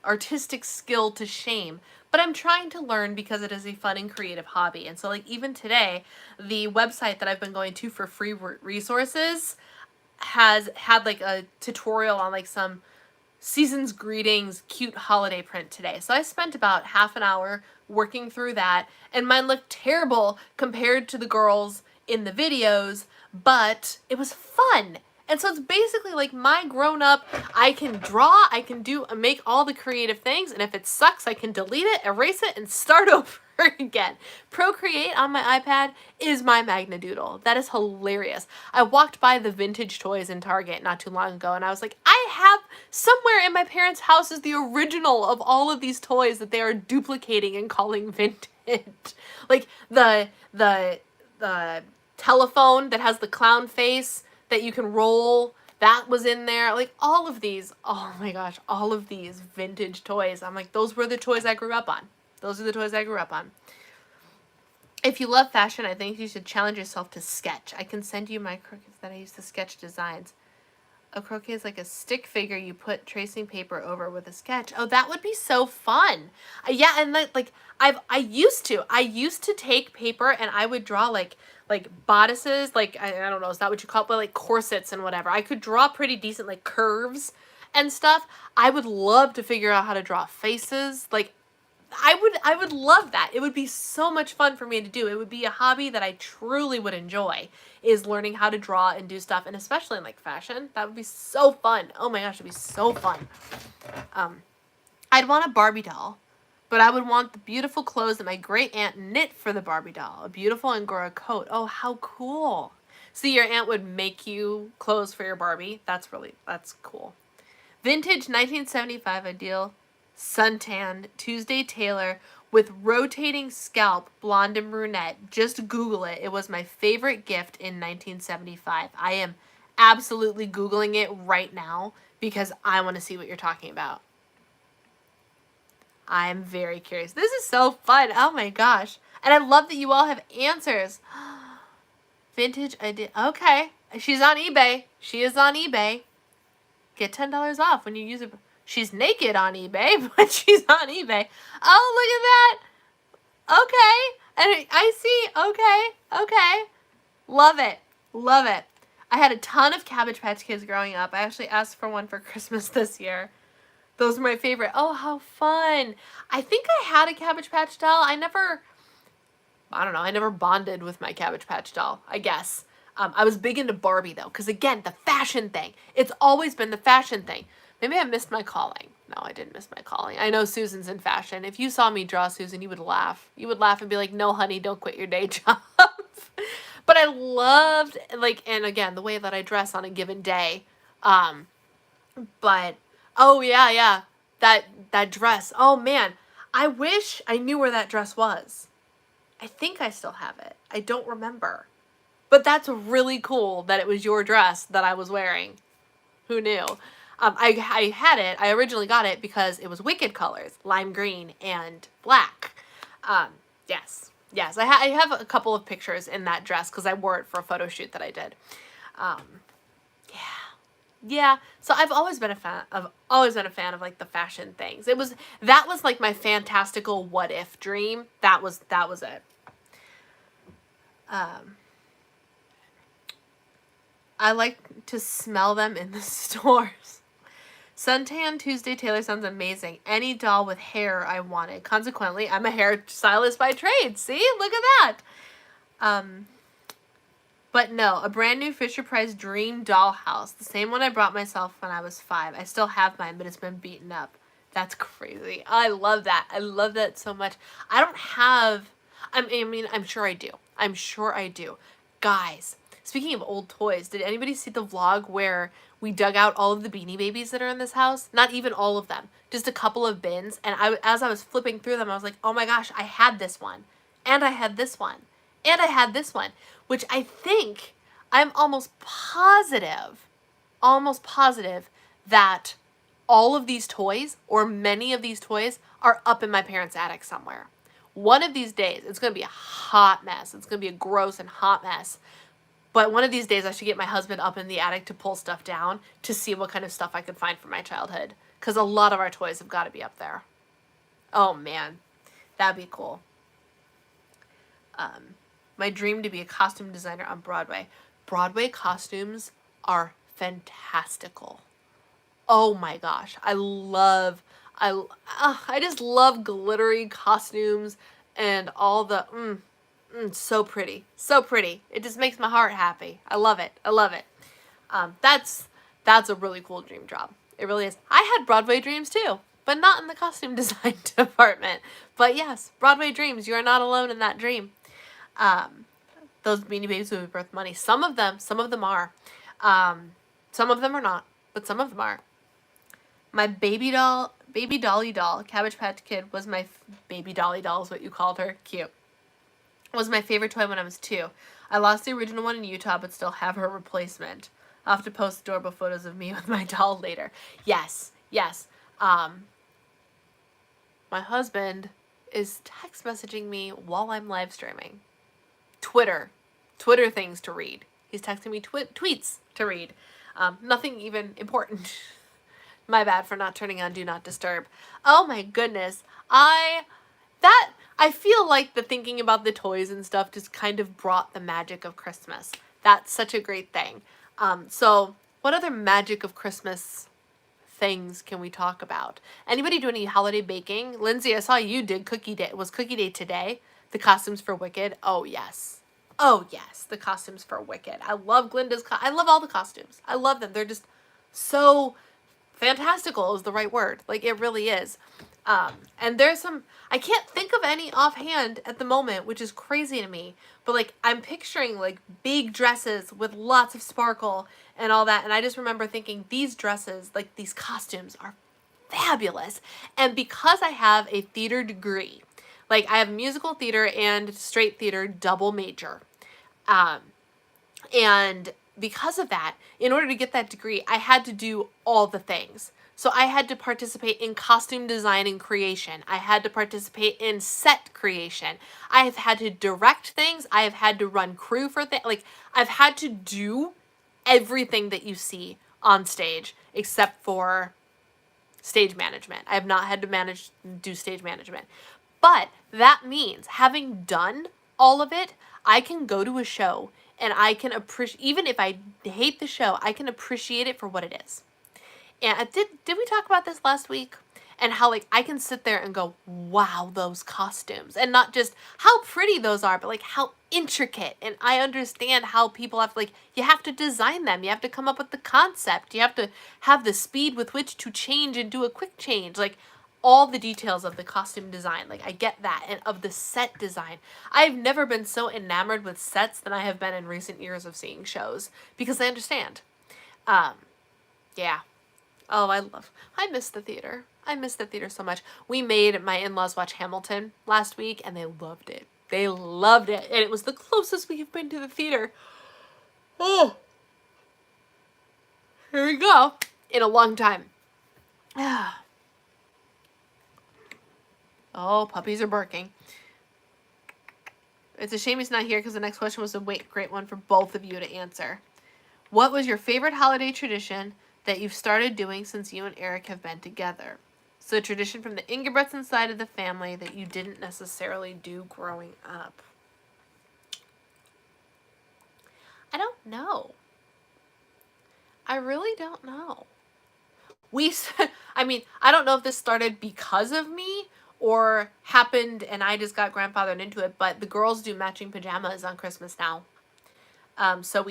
artistic skill to shame, but I'm trying to learn because it is a fun and creative hobby. And so like even today, the website that I've been going to for free resources has had like a tutorial on like some Season's Greetings cute holiday print today. So I spent about half an hour working through that, and mine looked terrible compared to the girls in the videos, but it was fun. And so it's basically like my grown up, I can draw, I can make all the creative things, and if it sucks, I can delete it, erase it, and start over again. Procreate on my iPad is my Magnadoodle. That is hilarious. I walked by the vintage toys in Target not too long ago, and I was like, I have somewhere in my parents' house is the original of all of these toys that they are duplicating and calling vintage. Like the telephone that has the clown face that you can roll. That was in there. Like, all of these. Oh my gosh, all of these vintage toys. I'm like, those were the toys I grew up on. Those are the toys I grew up on. If you love fashion, I think you should challenge yourself to sketch. I can send you my croquets that I used to sketch designs. A croquet is like a stick figure you put tracing paper over with a sketch. Oh, that would be so fun. Yeah, and like I used to take paper and I would draw like bodices, like I don't know, is that what you call it? But like corsets and whatever. I could draw pretty decent like curves and stuff. I would love to figure out how to draw faces. Like I would love that. It would be so much fun for me to do. It would be a hobby that I truly would enjoy, is learning how to draw and do stuff, and especially in like fashion. That would be so fun. Oh my gosh, it'd be so fun. I'd want a Barbie doll, but I would want the beautiful clothes that my great aunt knit for the Barbie doll. A beautiful Angora coat. Oh, how cool. So your aunt would make you clothes for your Barbie. That's cool. Vintage 1975 ideal suntan Tuesday Taylor with rotating scalp, blonde and brunette. Just Google it. It was my favorite gift in 1975. I am absolutely Googling it right now because I want to see what you're talking about. I'm very curious. This is so fun. Oh my gosh. And I love that you all have answers. Vintage idea. Okay. She's on eBay. She is on eBay. Get $10 off when you use it. She's naked on eBay, but she's on eBay. Oh, look at that. Okay. And I see. Okay. Love it. Love it. I had a ton of Cabbage Patch Kids growing up. I actually asked for one for Christmas this year. Those are my favorite. Oh, how fun. I think I had a Cabbage Patch doll. I never bonded with my Cabbage Patch doll, I guess. I was big into Barbie, though, because, again, the fashion thing. It's always been the fashion thing. Maybe I missed my calling. No, I didn't miss my calling. I know Susan's in fashion. If you saw me draw Susan, you would laugh. You would laugh and be like, no, honey, don't quit your day job. But I loved, like, and again, the way that I dress on a given day. But, oh, yeah. That dress. Oh, man. I wish I knew where that dress was. I think I still have it. I don't remember. But that's really cool that it was your dress that I was wearing. Who knew? I had it. I originally got it because it was Wicked colors, lime green and black. Yes. I have a couple of pictures in that dress because I wore it for a photo shoot that I did. Yeah. So I've always been a fan of like the fashion things. That was like my fantastical what if dream. That was it. I like to smell them in the stores. Suntan Tuesday Taylor sounds amazing. Any doll with hair I wanted. Consequently, I'm a hairstylist by trade. See? Look at that. But no, a brand new Fisher-Price Dream dollhouse. The same one I brought myself when I was 5. I still have mine, but it's been beaten up. That's crazy. I love that. I love that so much. I don't have... I mean, I'm sure I do. Guys, speaking of old toys, did anybody see the vlog where we dug out all of the Beanie Babies that are in this house? Not even all of them. Just a couple of bins. And as I was flipping through them, I was like, oh my gosh, I had this one. And I had this one. And I had this one. Which I think, I'm almost positive that all of these toys, or many of these toys, are up in my parents' attic somewhere. One of these days, it's going to be a hot mess. It's going to be a gross and hot mess. But one of these days, I should get my husband up in the attic to pull stuff down to see what kind of stuff I could find from my childhood. Because a lot of our toys have got to be up there. Oh, man. That'd be cool. My dream to be a costume designer on Broadway. Broadway costumes are fantastical. Oh, my gosh. I just love glittery costumes and all the, so pretty. So pretty. It just makes my heart happy. I love it. That's a really cool dream job. It really is. I had Broadway dreams too, but not in the costume design department. But yes, Broadway dreams. You are not alone in that dream. Those Beanie Babies would be worth money. Some of them are. Some of them are not, but some of them are. My baby dolly doll, Cabbage Patch Kid, was my baby dolly doll is what you called her. Cute. Was my favorite toy when I was 2. I lost the original one in Utah, but still have her replacement. I'll have to post adorable photos of me with my doll later. Yes, yes. My husband is text messaging me while I'm live streaming. Twitter things to read. He's texting me tweets to read. Nothing even important. My bad for not turning on Do Not Disturb. Oh my goodness. I feel like the thinking about the toys and stuff just kind of brought the magic of Christmas. That's such a great thing. So what other magic of Christmas things can we talk about? Anybody do any holiday baking? Lindsay, I saw you did cookie day. Was cookie day today? The costumes for Wicked? Oh, yes. Oh, yes. The costumes for Wicked. I love Glinda's I love all the costumes. I love them. They're just so fantastical is the right word. Like, it really is. And there's some, I can't think of any offhand at the moment, which is crazy to me. But, like, I'm picturing, like, big dresses with lots of sparkle and all that. And I just remember thinking these dresses, like, these costumes are fabulous. And because I have a theater degree, like, I have musical theater and straight theater double major. And because of that, in order to get that degree, I had to do all the things. So I had to participate in costume design and creation. I had to participate in set creation. I have had to direct things. I have had to run crew for things. Like, I've had to do everything that you see on stage except for stage management. I have not had to do stage management. But that means having done all of it, I can go to a show and I can appreciate, even if I hate the show, I can appreciate it for what it is. And did we talk about this last week? And how, like, I can sit there and go, wow, those costumes. And not just how pretty those are, but, like, how intricate. And I understand how people have, like, you have to design them. You have to come up with the concept. You have to have the speed with which to change and do a quick change. Like, all the details of the costume design. Like, I get that. And of the set design. I've never been so enamored with sets than I have been in recent years of seeing shows. Because I understand. Yeah. Oh, I miss the theater. I miss the theater so much. We made my in-laws watch Hamilton last week, and they loved it. They loved it. And it was the closest we have been to the theater. Oh. Here we go. In a long time. Oh, puppies are barking. It's a shame he's not here because the next question was a great one for both of you to answer. What was your favorite holiday tradition that you've started doing since you and Eric have been together? So a tradition from the Engebretsen side of the family that you didn't necessarily do growing up. I don't know. I really don't know. I don't know if this started because of me or happened and I just got grandfathered into it, but the girls do matching pajamas on Christmas now. So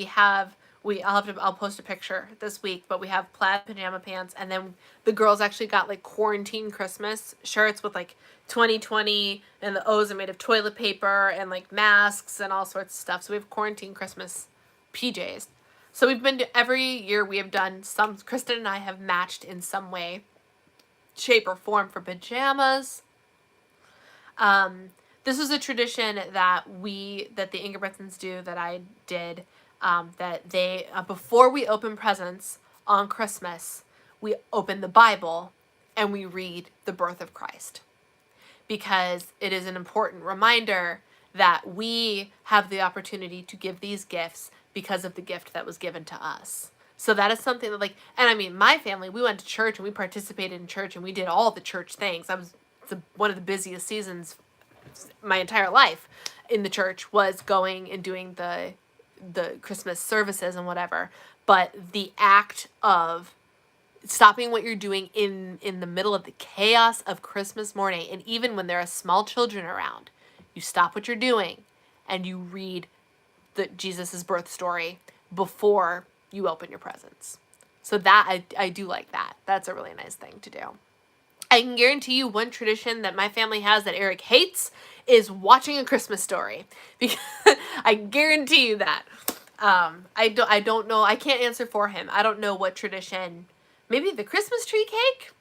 I'll post a picture this week, but we have plaid pajama pants, and then the girls actually got, like, quarantine Christmas shirts with, like, 2020, and the O's are made of toilet paper, and, like, masks, and all sorts of stuff. So we have quarantine Christmas PJs. So we've been to, every year we have done Kristen and I have matched in some way, shape, or form for pajamas. This was a tradition that the Engebretsens do, that I did, that they, before we open presents on Christmas, we open the Bible and we read the birth of Christ. Because it is an important reminder that we have the opportunity to give these gifts because of the gift that was given to us. So that is something that, like, and I mean, my family, we went to church and we participated in church and we did all the church things. I was one of the busiest seasons my entire life in the church was going and doing the Christmas services and whatever. But the act of stopping what you're doing in the middle of the chaos of Christmas morning, and even when there are small children around, you stop what you're doing and you read Jesus's birth story before you open your presents. So that I do like that. That's a really nice thing to do. I can guarantee you one tradition that my family has that Eric hates is watching A Christmas Story. Because I guarantee you that. I don't know. I can't answer for him. I don't know what tradition. Maybe the Christmas tree cake?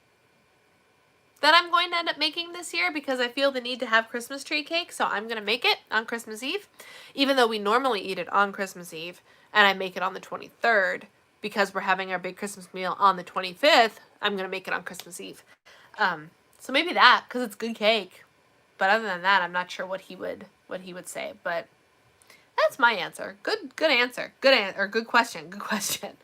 that I'm going to end up making this year because I feel the need to have Christmas tree cake, so I'm going to make it on Christmas Eve, even though we normally eat it on Christmas Eve, and I make it on the 23rd because we're having our big Christmas meal on the 25th. I'm going to make it on Christmas Eve. So maybe that, because it's good cake. But other than that, I'm not sure what he would say, but that's my answer. Good answer. Good question. Good question.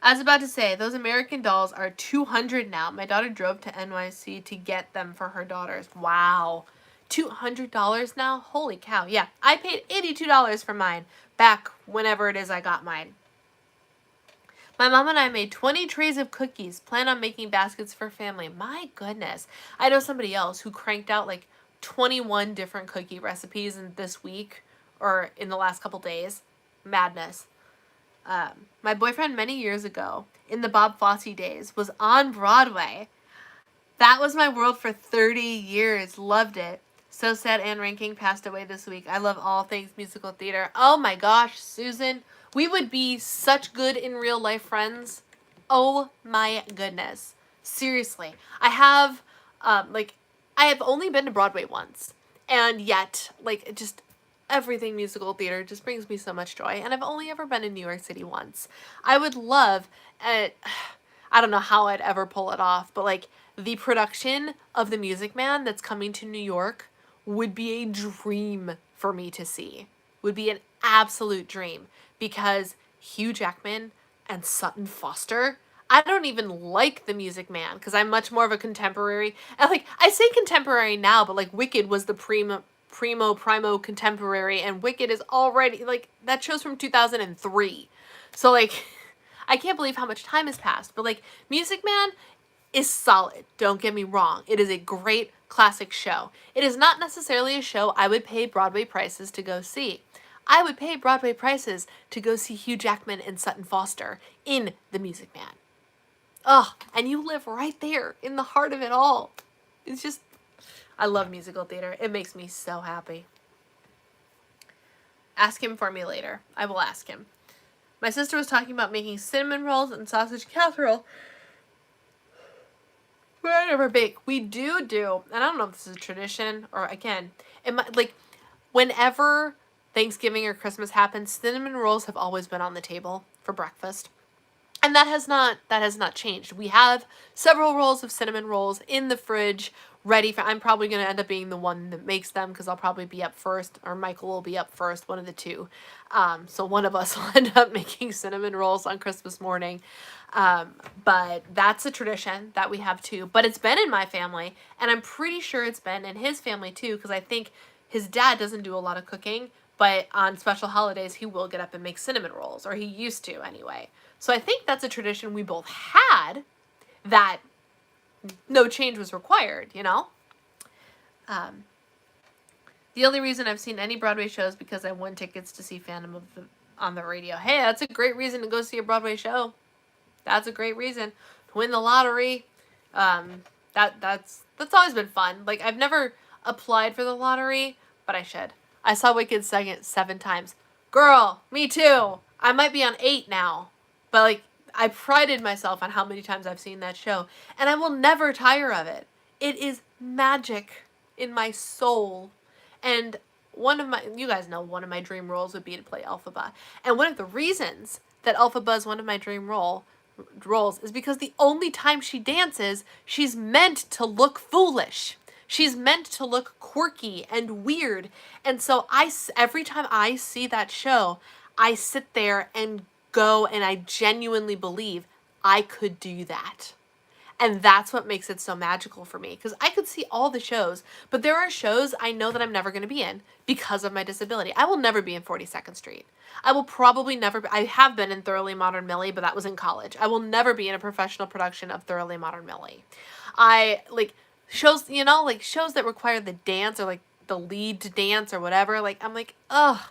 I was about to say, those American Dolls are $200 now. My daughter drove to NYC to get them for her daughters. Wow. $200 now? Holy cow. Yeah, I paid $82 for mine back whenever it is I got mine. My mom and I made 20 trays of cookies. Plan on making baskets for family. My goodness. I know somebody else who cranked out like 21 different cookie recipes in this week or in the last couple days. Madness. My boyfriend many years ago, in the Bob Fosse days, was on Broadway. That was my world for 30 years. Loved it. So sad Anne Ranking passed away this week. I love all things musical theater. Oh my gosh, Susan. We would be such good in real life friends. Oh my goodness. Seriously. I have only been to Broadway once. And yet, just everything musical theater just brings me so much joy. And I've only ever been in New York City once. I would love, I don't know how I'd ever pull it off, but the production of The Music Man that's coming to New York would be a dream for me to see. Would be an absolute dream. Because Hugh Jackman and Sutton Foster, I don't even like The Music Man because I'm much more of a contemporary. And I say contemporary now, but Wicked was the primo contemporary, and Wicked is already that show's from 2003. So I can't believe how much time has passed. But Music Man is solid. Don't get me wrong. It is a great classic show. It is not necessarily a show I would pay Broadway prices to go see. I would pay Broadway prices to go see Hugh Jackman and Sutton Foster in The Music Man. Ugh, and you live right there in the heart of it all. It's just, I love musical theater. It makes me so happy. Ask him for me later. I will ask him. My sister was talking about making cinnamon rolls and sausage casserole. But I never bake. We do, and I don't know if this is a tradition or again, it might, whenever Thanksgiving or Christmas happens, cinnamon rolls have always been on the table for breakfast. And that has not changed. We have several rolls of cinnamon rolls in the fridge ready for, I'm probably going to end up being the one that makes them because I'll probably be up first or Michael will be up first, one of the two. So one of us will end up making cinnamon rolls on Christmas morning. But that's a tradition that we have too. But it's been in my family and I'm pretty sure it's been in his family too because I think his dad doesn't do a lot of cooking. But on special holidays, he will get up and make cinnamon rolls, or he used to anyway. So I think that's a tradition we both had that no change was required, you know? The only reason I've seen any Broadway shows because I won tickets to see Phantom on the radio. Hey, that's a great reason to go see a Broadway show. That's a great reason. To win the lottery. That's always been fun. I've never applied for the lottery, but I should. I saw Wicked 7 times. Girl, me too. I might be on 8 now. But I prided myself on how many times I've seen that show. And I will never tire of it. It is magic in my soul. And you guys know one of my dream roles would be to play Elphaba. And one of the reasons that Elphaba is one of my dream roles is because the only time she dances, she's meant to look foolish. She's meant to look quirky and weird. And so every time I see that show, I sit there and go and I genuinely believe I could do that. And that's what makes it so magical for me. Because I could see all the shows, but there are shows I know that I'm never going to be in because of my disability. I will never be in 42nd Street. I will probably never be, I have been in Thoroughly Modern Millie, but that was in college. I will never be in a professional production of Thoroughly Modern Millie. Shows, shows that require the dance or the lead to dance or whatever. I'm ugh,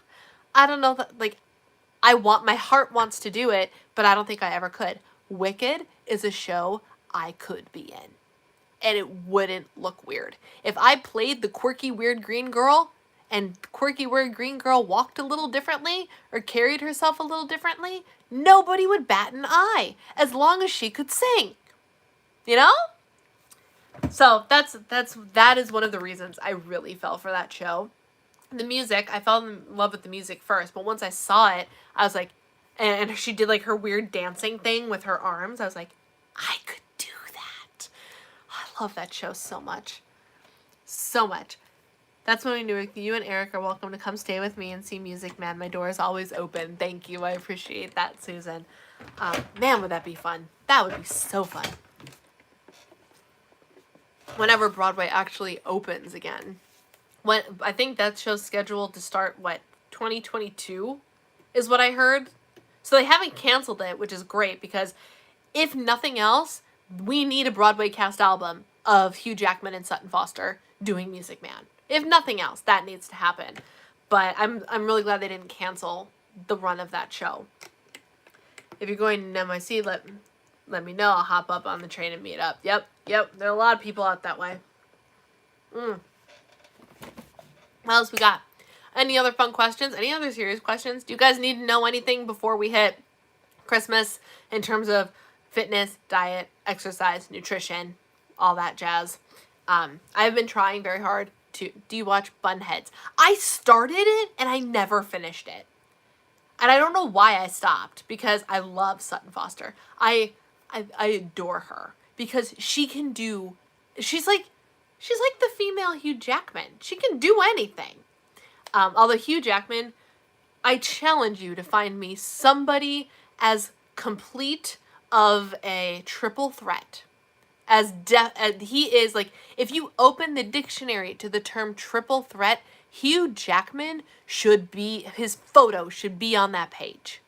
I don't know that, my heart wants to do it, but I don't think I ever could. Wicked is a show I could be in. And it wouldn't look weird. If I played the quirky, weird green girl and quirky, weird green girl walked a little differently or carried herself a little differently, nobody would bat an eye as long as she could sing. You know? So that is one of the reasons I really fell for that show. The music, I fell in love with the music first, but once I saw it, I was like, and she did like her weird dancing thing with her arms. I was like, I could do that. I love that show so much. So much. That's when we knew you and Eric are welcome to come stay with me and see Music Man. My door is always open. Thank you. I appreciate that, Susan. Man, would that be fun. That would be so fun. Whenever Broadway actually opens again. I think that show's scheduled to start, 2022 is what I heard. So they haven't canceled it, which is great, because if nothing else, we need a Broadway cast album of Hugh Jackman and Sutton Foster doing Music Man. If nothing else, that needs to happen. But I'm really glad they didn't cancel the run of that show. If you're going to NYC, let me know. I'll hop up on the train and meet up. Yep. There are a lot of people out that way. What else we got? Any other fun questions? Any other serious questions? Do you guys need to know anything before we hit Christmas in terms of fitness, diet, exercise, nutrition, all that jazz? I've been trying very hard to... Do you watch Bunheads? I started it and I never finished it. And I don't know why I stopped, because I love Sutton Foster. I adore her because she can do... She's like the female Hugh Jackman. She can do anything. Although Hugh Jackman, I challenge you to find me somebody as complete of a triple threat as he is. Like, if you open the dictionary to the term triple threat, Hugh Jackman his photo should be on that page.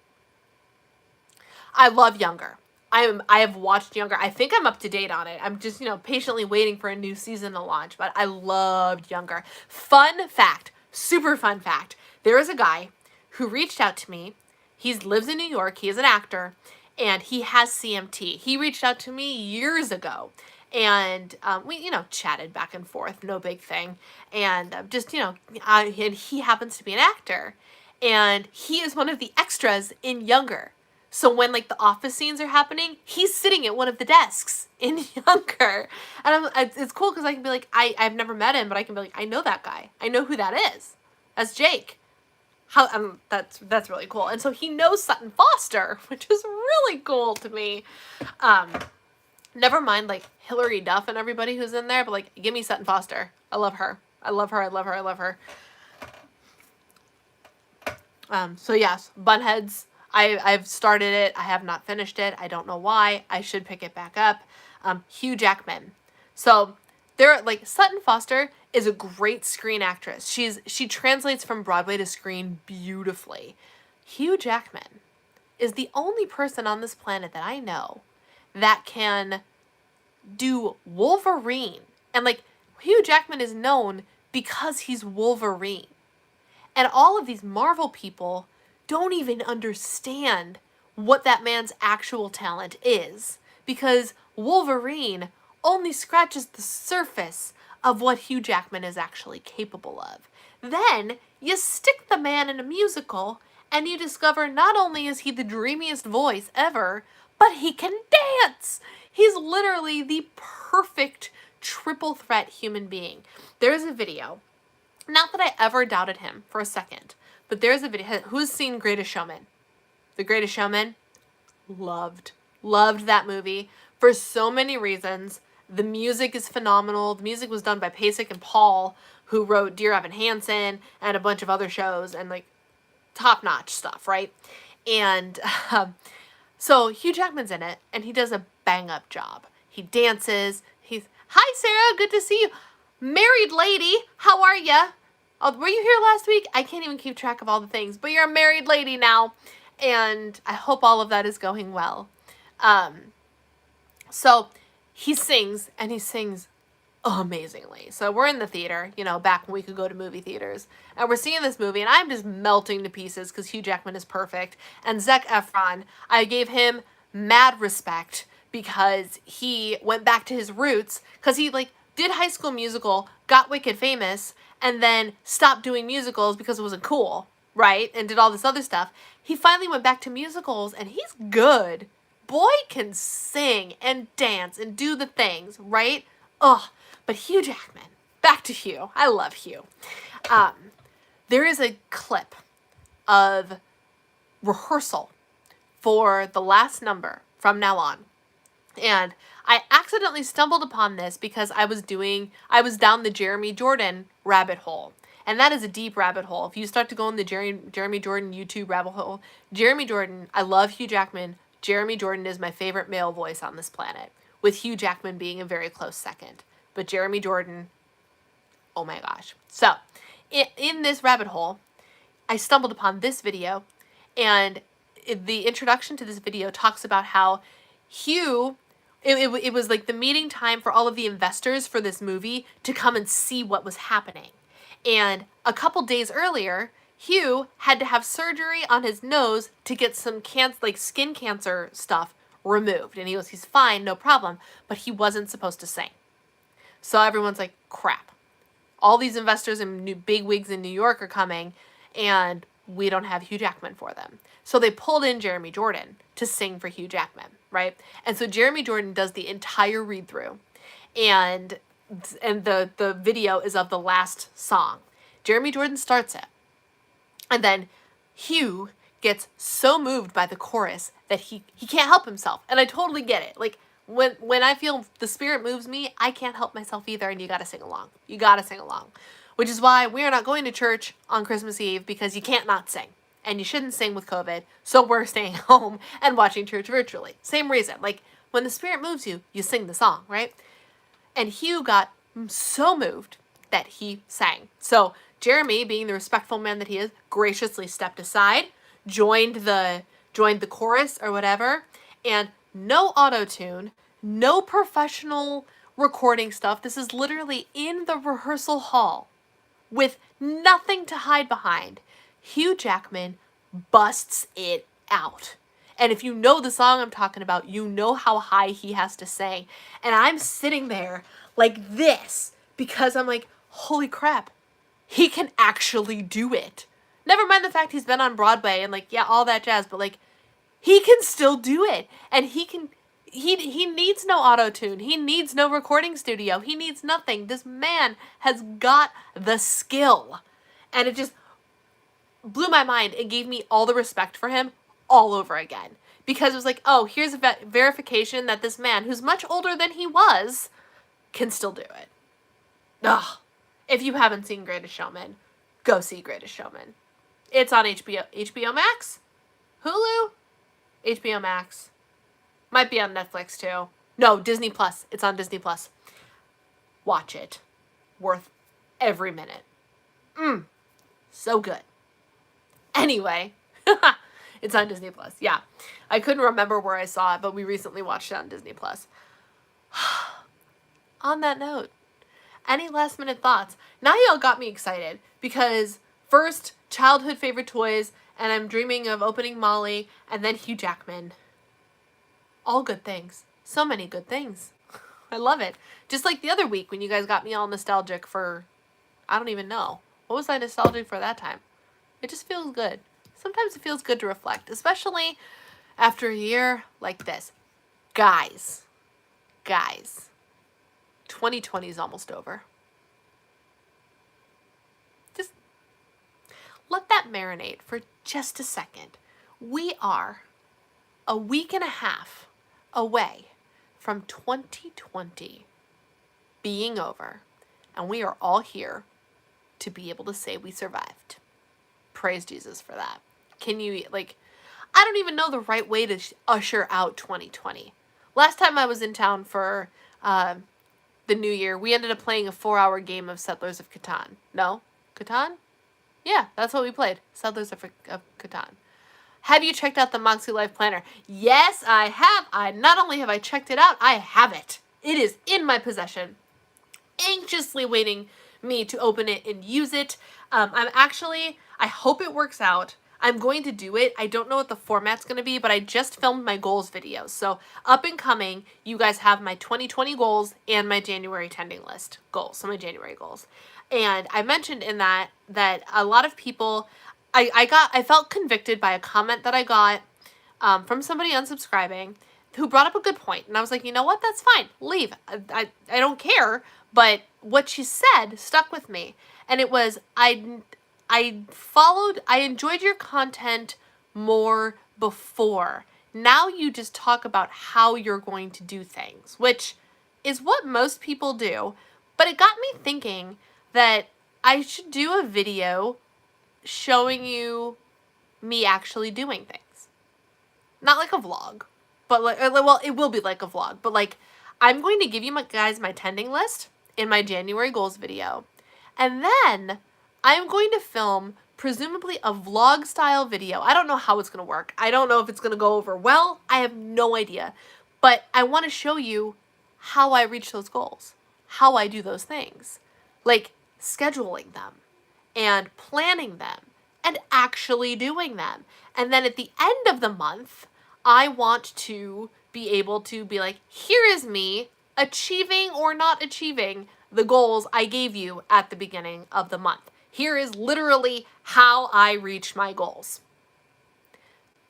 I love Younger. I have watched Younger. I think I'm up to date on it. I'm just, patiently waiting for a new season to launch, but I loved Younger. Fun fact, super fun fact. There is a guy who reached out to me. He lives in New York. He is an actor, and he has CMT. He reached out to me years ago, and we, chatted back and forth. No big thing. And and he happens to be an actor, and he is one of the extras in Younger. So when, the office scenes are happening, he's sitting at one of the desks in Younger. And it's cool because I can be like, I've never met him, but I can be like, I know that guy. I know who that is. That's Jake. That's really cool. And so he knows Sutton Foster, which is really cool to me. Never mind, Hilary Duff and everybody who's in there, but, give me Sutton Foster. I love her. I love her. So yes, Bunheads. I've started it. I have not finished it. I don't know why. I should pick it back up. Hugh Jackman. So Sutton Foster is a great screen actress. She translates from Broadway to screen beautifully. Hugh Jackman is the only person on this planet that I know that can do Wolverine. And Hugh Jackman is known because he's Wolverine. And all of these Marvel people don't even understand what that man's actual talent is, because Wolverine only scratches the surface of what Hugh Jackman is actually capable of. Then you stick the man in a musical and you discover not only is he the dreamiest voice ever, but he can dance. He's literally the perfect triple threat human being. There's a video, not that I ever doubted him for a second, but there's a video. Who's seen Greatest Showman? The Greatest Showman? Loved that movie for so many reasons. The music is phenomenal. The music was done by Pasek and Paul, who wrote Dear Evan Hansen and a bunch of other shows, and top-notch stuff, right? And so Hugh Jackman's in it, and he does a bang-up job. He dances. Hi, Sarah. Good to see you. Married lady. How are ya? Oh, were you here last week? I can't even keep track of all the things, but you're a married lady now, and I hope all of that is going well. So he sings, and he sings amazingly. So we're in the theater, back when we could go to movie theaters, and we're seeing this movie, and I'm just melting to pieces because Hugh Jackman is perfect. And Zac Efron, I gave him mad respect because he went back to his roots, because he did High School Musical, got wicked famous, and then stopped doing musicals because it wasn't cool, right? And did all this other stuff. He finally went back to musicals, and he's good. Boy can sing and dance and do the things, right? Oh, but Hugh Jackman. Back to Hugh. I love Hugh. There is a clip of rehearsal for the last number from now on. And I accidentally stumbled upon this because I was down the Jeremy Jordan rabbit hole. And that is a deep rabbit hole. If you start to go in the Jeremy Jordan YouTube rabbit hole, Jeremy Jordan, I love Hugh Jackman. Jeremy Jordan is my favorite male voice on this planet, with Hugh Jackman being a very close second. But Jeremy Jordan, oh my gosh. So, in this rabbit hole, I stumbled upon this video, and the introduction to this video talks about how Hugh, it was like the meeting time for all of the investors for this movie to come and see what was happening. And a couple days earlier, Hugh had to have surgery on his nose to get some skin cancer stuff removed. And he's fine, no problem, but he wasn't supposed to sing. So everyone's like, crap. All these investors and big wigs in New York are coming, and we don't have Hugh Jackman for them. So they pulled in Jeremy Jordan to sing for Hugh Jackman, right? And so Jeremy Jordan does the entire read-through, and the video is of the last song. Jeremy Jordan starts it, and then Hugh gets so moved by the chorus that he can't help himself. And I totally get it. Like, when I feel the spirit moves me, I can't help myself either, and you gotta sing along. You gotta sing along. Which is why we are not going to church on Christmas Eve, because you can't not sing. And you shouldn't sing with COVID, so we're staying home and watching church virtually. Same reason. Like, when the spirit moves you, you sing the song, right? And Hugh got so moved that he sang. So Jeremy, being the respectful man that he is, graciously stepped aside, joined the chorus or whatever, and no auto-tune, no professional recording stuff. This is literally in the rehearsal hall with nothing to hide behind. Hugh Jackman busts it out. And if you know the song I'm talking about, you know how high he has to sing. And I'm sitting there like this because I'm like, holy crap, he can actually do it. Never mind the fact he's been on Broadway and like, yeah, all that jazz, but like, he can still do it. And he needs no auto-tune. He needs no recording studio. He needs nothing. This man has got the skill. And it just blew my mind. It gave me all the respect for him all over again. Because it was like, oh, here's a verification that this man, who's much older than he was, can still do it. Ugh. If you haven't seen Greatest Showman, go see Greatest Showman. It's on HBO Max? Hulu? HBO Max. Might be on Netflix too. No, Disney Plus. It's on Disney Plus. Watch it. Worth every minute. So good. Anyway, it's on Disney Plus. Yeah. I couldn't remember where I saw it, but we recently watched it on Disney Plus. On that note, any last minute thoughts? Now y'all got me excited because first, childhood favorite toys, and I'm dreaming of opening Molly, and then Hugh Jackman. All good things. So many good things. I love it. Just like the other week when you guys got me all nostalgic for, I don't even know. What was I nostalgic for that time? It just feels good. Sometimes it feels good to reflect, especially after a year like this. Guys, 2020 is almost over. Just let that marinate for just a second. We are a week and a half away from 2020 being over, and we are all here to be able to say we survived. Praise Jesus for that. Can you, like, I don't even know the right way to usher out 2020. Last time I was in town for the new year, we ended up playing a 4-hour game of Settlers of Catan. No? Catan? Yeah, that's what we played. Settlers of Catan. Have you checked out the Moxie Life Planner? Yes, I have. Not only have I checked it out, I have it. It is in my possession. Anxiously waiting me to open it and use it. I hope it works out. I'm going to do it. I don't know what the format's going to be, but I just filmed my goals videos. So up and coming, you guys have my 2020 goals and my January tending list goals. So my January goals. And I mentioned in that a lot of people, I felt convicted by a comment that I got from somebody unsubscribing who brought up a good point, and I was like, you know what, that's fine, leave. I don't care, but what she said stuck with me, and it was, I enjoyed your content more before. Now you just talk about how you're going to do things, which is what most people do, but it got me thinking that I should do a video showing you me actually doing things. Not like a vlog, but like, well, it will be like a vlog, but like, I'm going to give you guys my tending list in my January goals video. And then I'm going to film presumably a vlog style video. I don't know how it's going to work. I don't know if it's going to go over well. I have no idea. But I want to show you how I reach those goals, how I do those things, like scheduling them and planning them and actually doing them. And then at the end of the month, I want to be able to be like, here is me achieving or not achieving the goals I gave you at the beginning of the month. Here is literally how I reach my goals.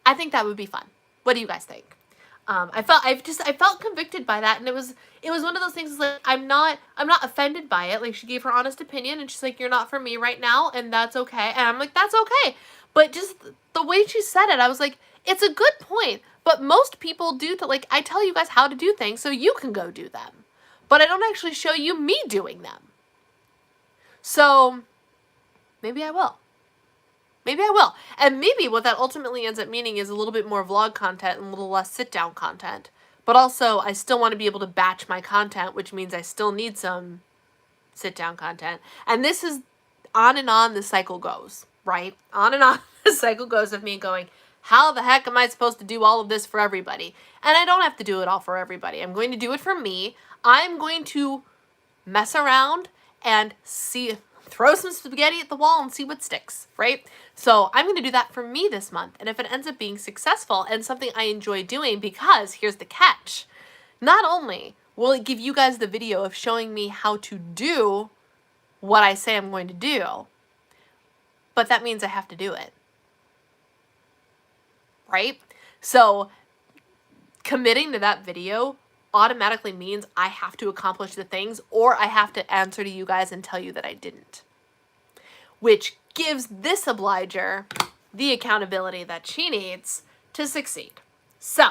I think that would be fun. What do you guys think? I felt convicted by that, and it was one of those things like I'm not offended by it. Like, she gave her honest opinion, and she's like, you're not for me right now, and that's okay. And I'm like, that's okay. But just the way she said it, I was like, it's a good point. But most people do like, I tell you guys how to do things so you can go do them. But I don't actually show you me doing them. So maybe I will. Maybe I will. And maybe what that ultimately ends up meaning is a little bit more vlog content and a little less sit-down content. But also, I still want to be able to batch my content, which means I still need some sit-down content. And this is on and on the cycle goes, right? On and on the cycle goes of me going, how the heck am I supposed to do all of this for everybody? And I don't have to do it all for everybody. I'm going to do it for me. I'm going to mess around and throw some spaghetti at the wall and see what sticks, right? So I'm going to do that for me this month. And if it ends up being successful and something I enjoy doing, because here's the catch, not only will it give you guys the video of showing me how to do what I say I'm going to do, but that means I have to do it, right? So committing to that video automatically means I have to accomplish the things, or I have to answer to you guys and tell you that I didn't. Which gives this obliger the accountability that she needs to succeed. So,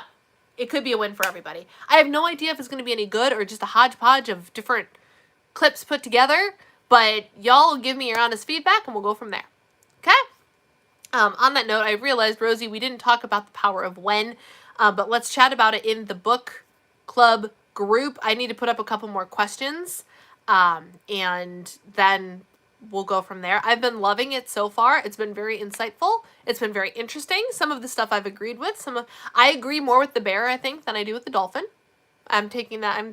it could be a win for everybody. I have no idea if it's going to be any good or just a hodgepodge of different clips put together, but y'all will give me your honest feedback and we'll go from there. Okay? On that note, I realized, Rosie, we didn't talk about the power of when, but let's chat about it in the book club group. I need to put up a couple more questions, and then we'll go from there. I've been loving it so far. It's been very insightful. It's been very interesting. Some of the stuff I've agreed with. I agree more with the bear, I think, than I do with the dolphin. I'm taking that.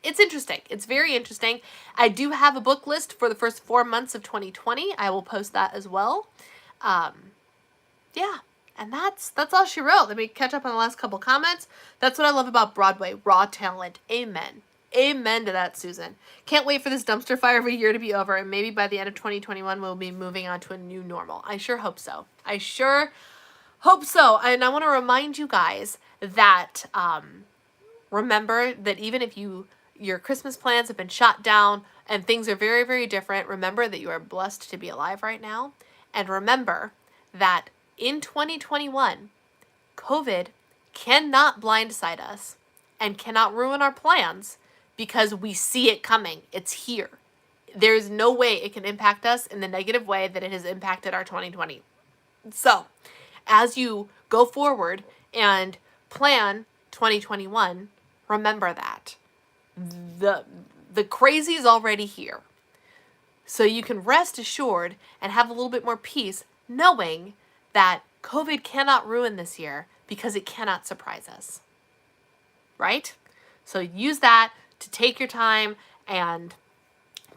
It's interesting. It's very interesting. I do have a book list for the first 4 months of 2020. I will post that as well. Yeah. And that's all she wrote. Let me catch up on the last couple comments. That's what I love about Broadway. Raw talent. Amen. Amen to that, Susan. Can't wait for this dumpster fire of a year to be over, and maybe by the end of 2021 we'll be moving on to a new normal. I sure hope so. I sure hope so. And I want to remind you guys that remember that even if your Christmas plans have been shot down and things are very, very different, remember that you are blessed to be alive right now. And remember that in 2021, COVID cannot blindside us and cannot ruin our plans, because we see it coming. It's here. There's no way it can impact us in the negative way that it has impacted our 2020. So, as you go forward and plan 2021, remember that. The crazy is already here. So you can rest assured and have a little bit more peace knowing that COVID cannot ruin this year because it cannot surprise us. Right? So use that to take your time and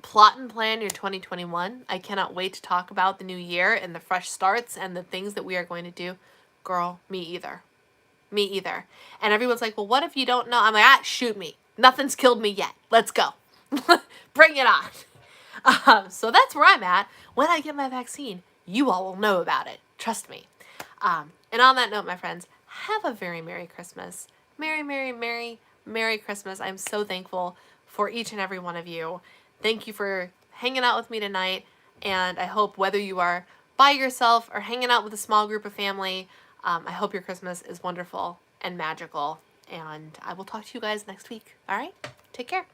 plot and plan your 2021. I cannot wait to talk about the new year and the fresh starts and the things that we are going to do. Girl, me either. Me either. And everyone's like, well, what if you don't know? I'm like, shoot me. Nothing's killed me yet. Let's go. Bring it on. So that's where I'm at. When I get my vaccine, you all will know about it. Trust me. And on that note, my friends, have a very Merry Christmas. Merry, Merry, Merry, Merry Christmas. I'm so thankful for each and every one of you. Thank you for hanging out with me tonight, and I hope whether you are by yourself or hanging out with a small group of family, I hope your Christmas is wonderful and magical, and I will talk to you guys next week. All right? Take care.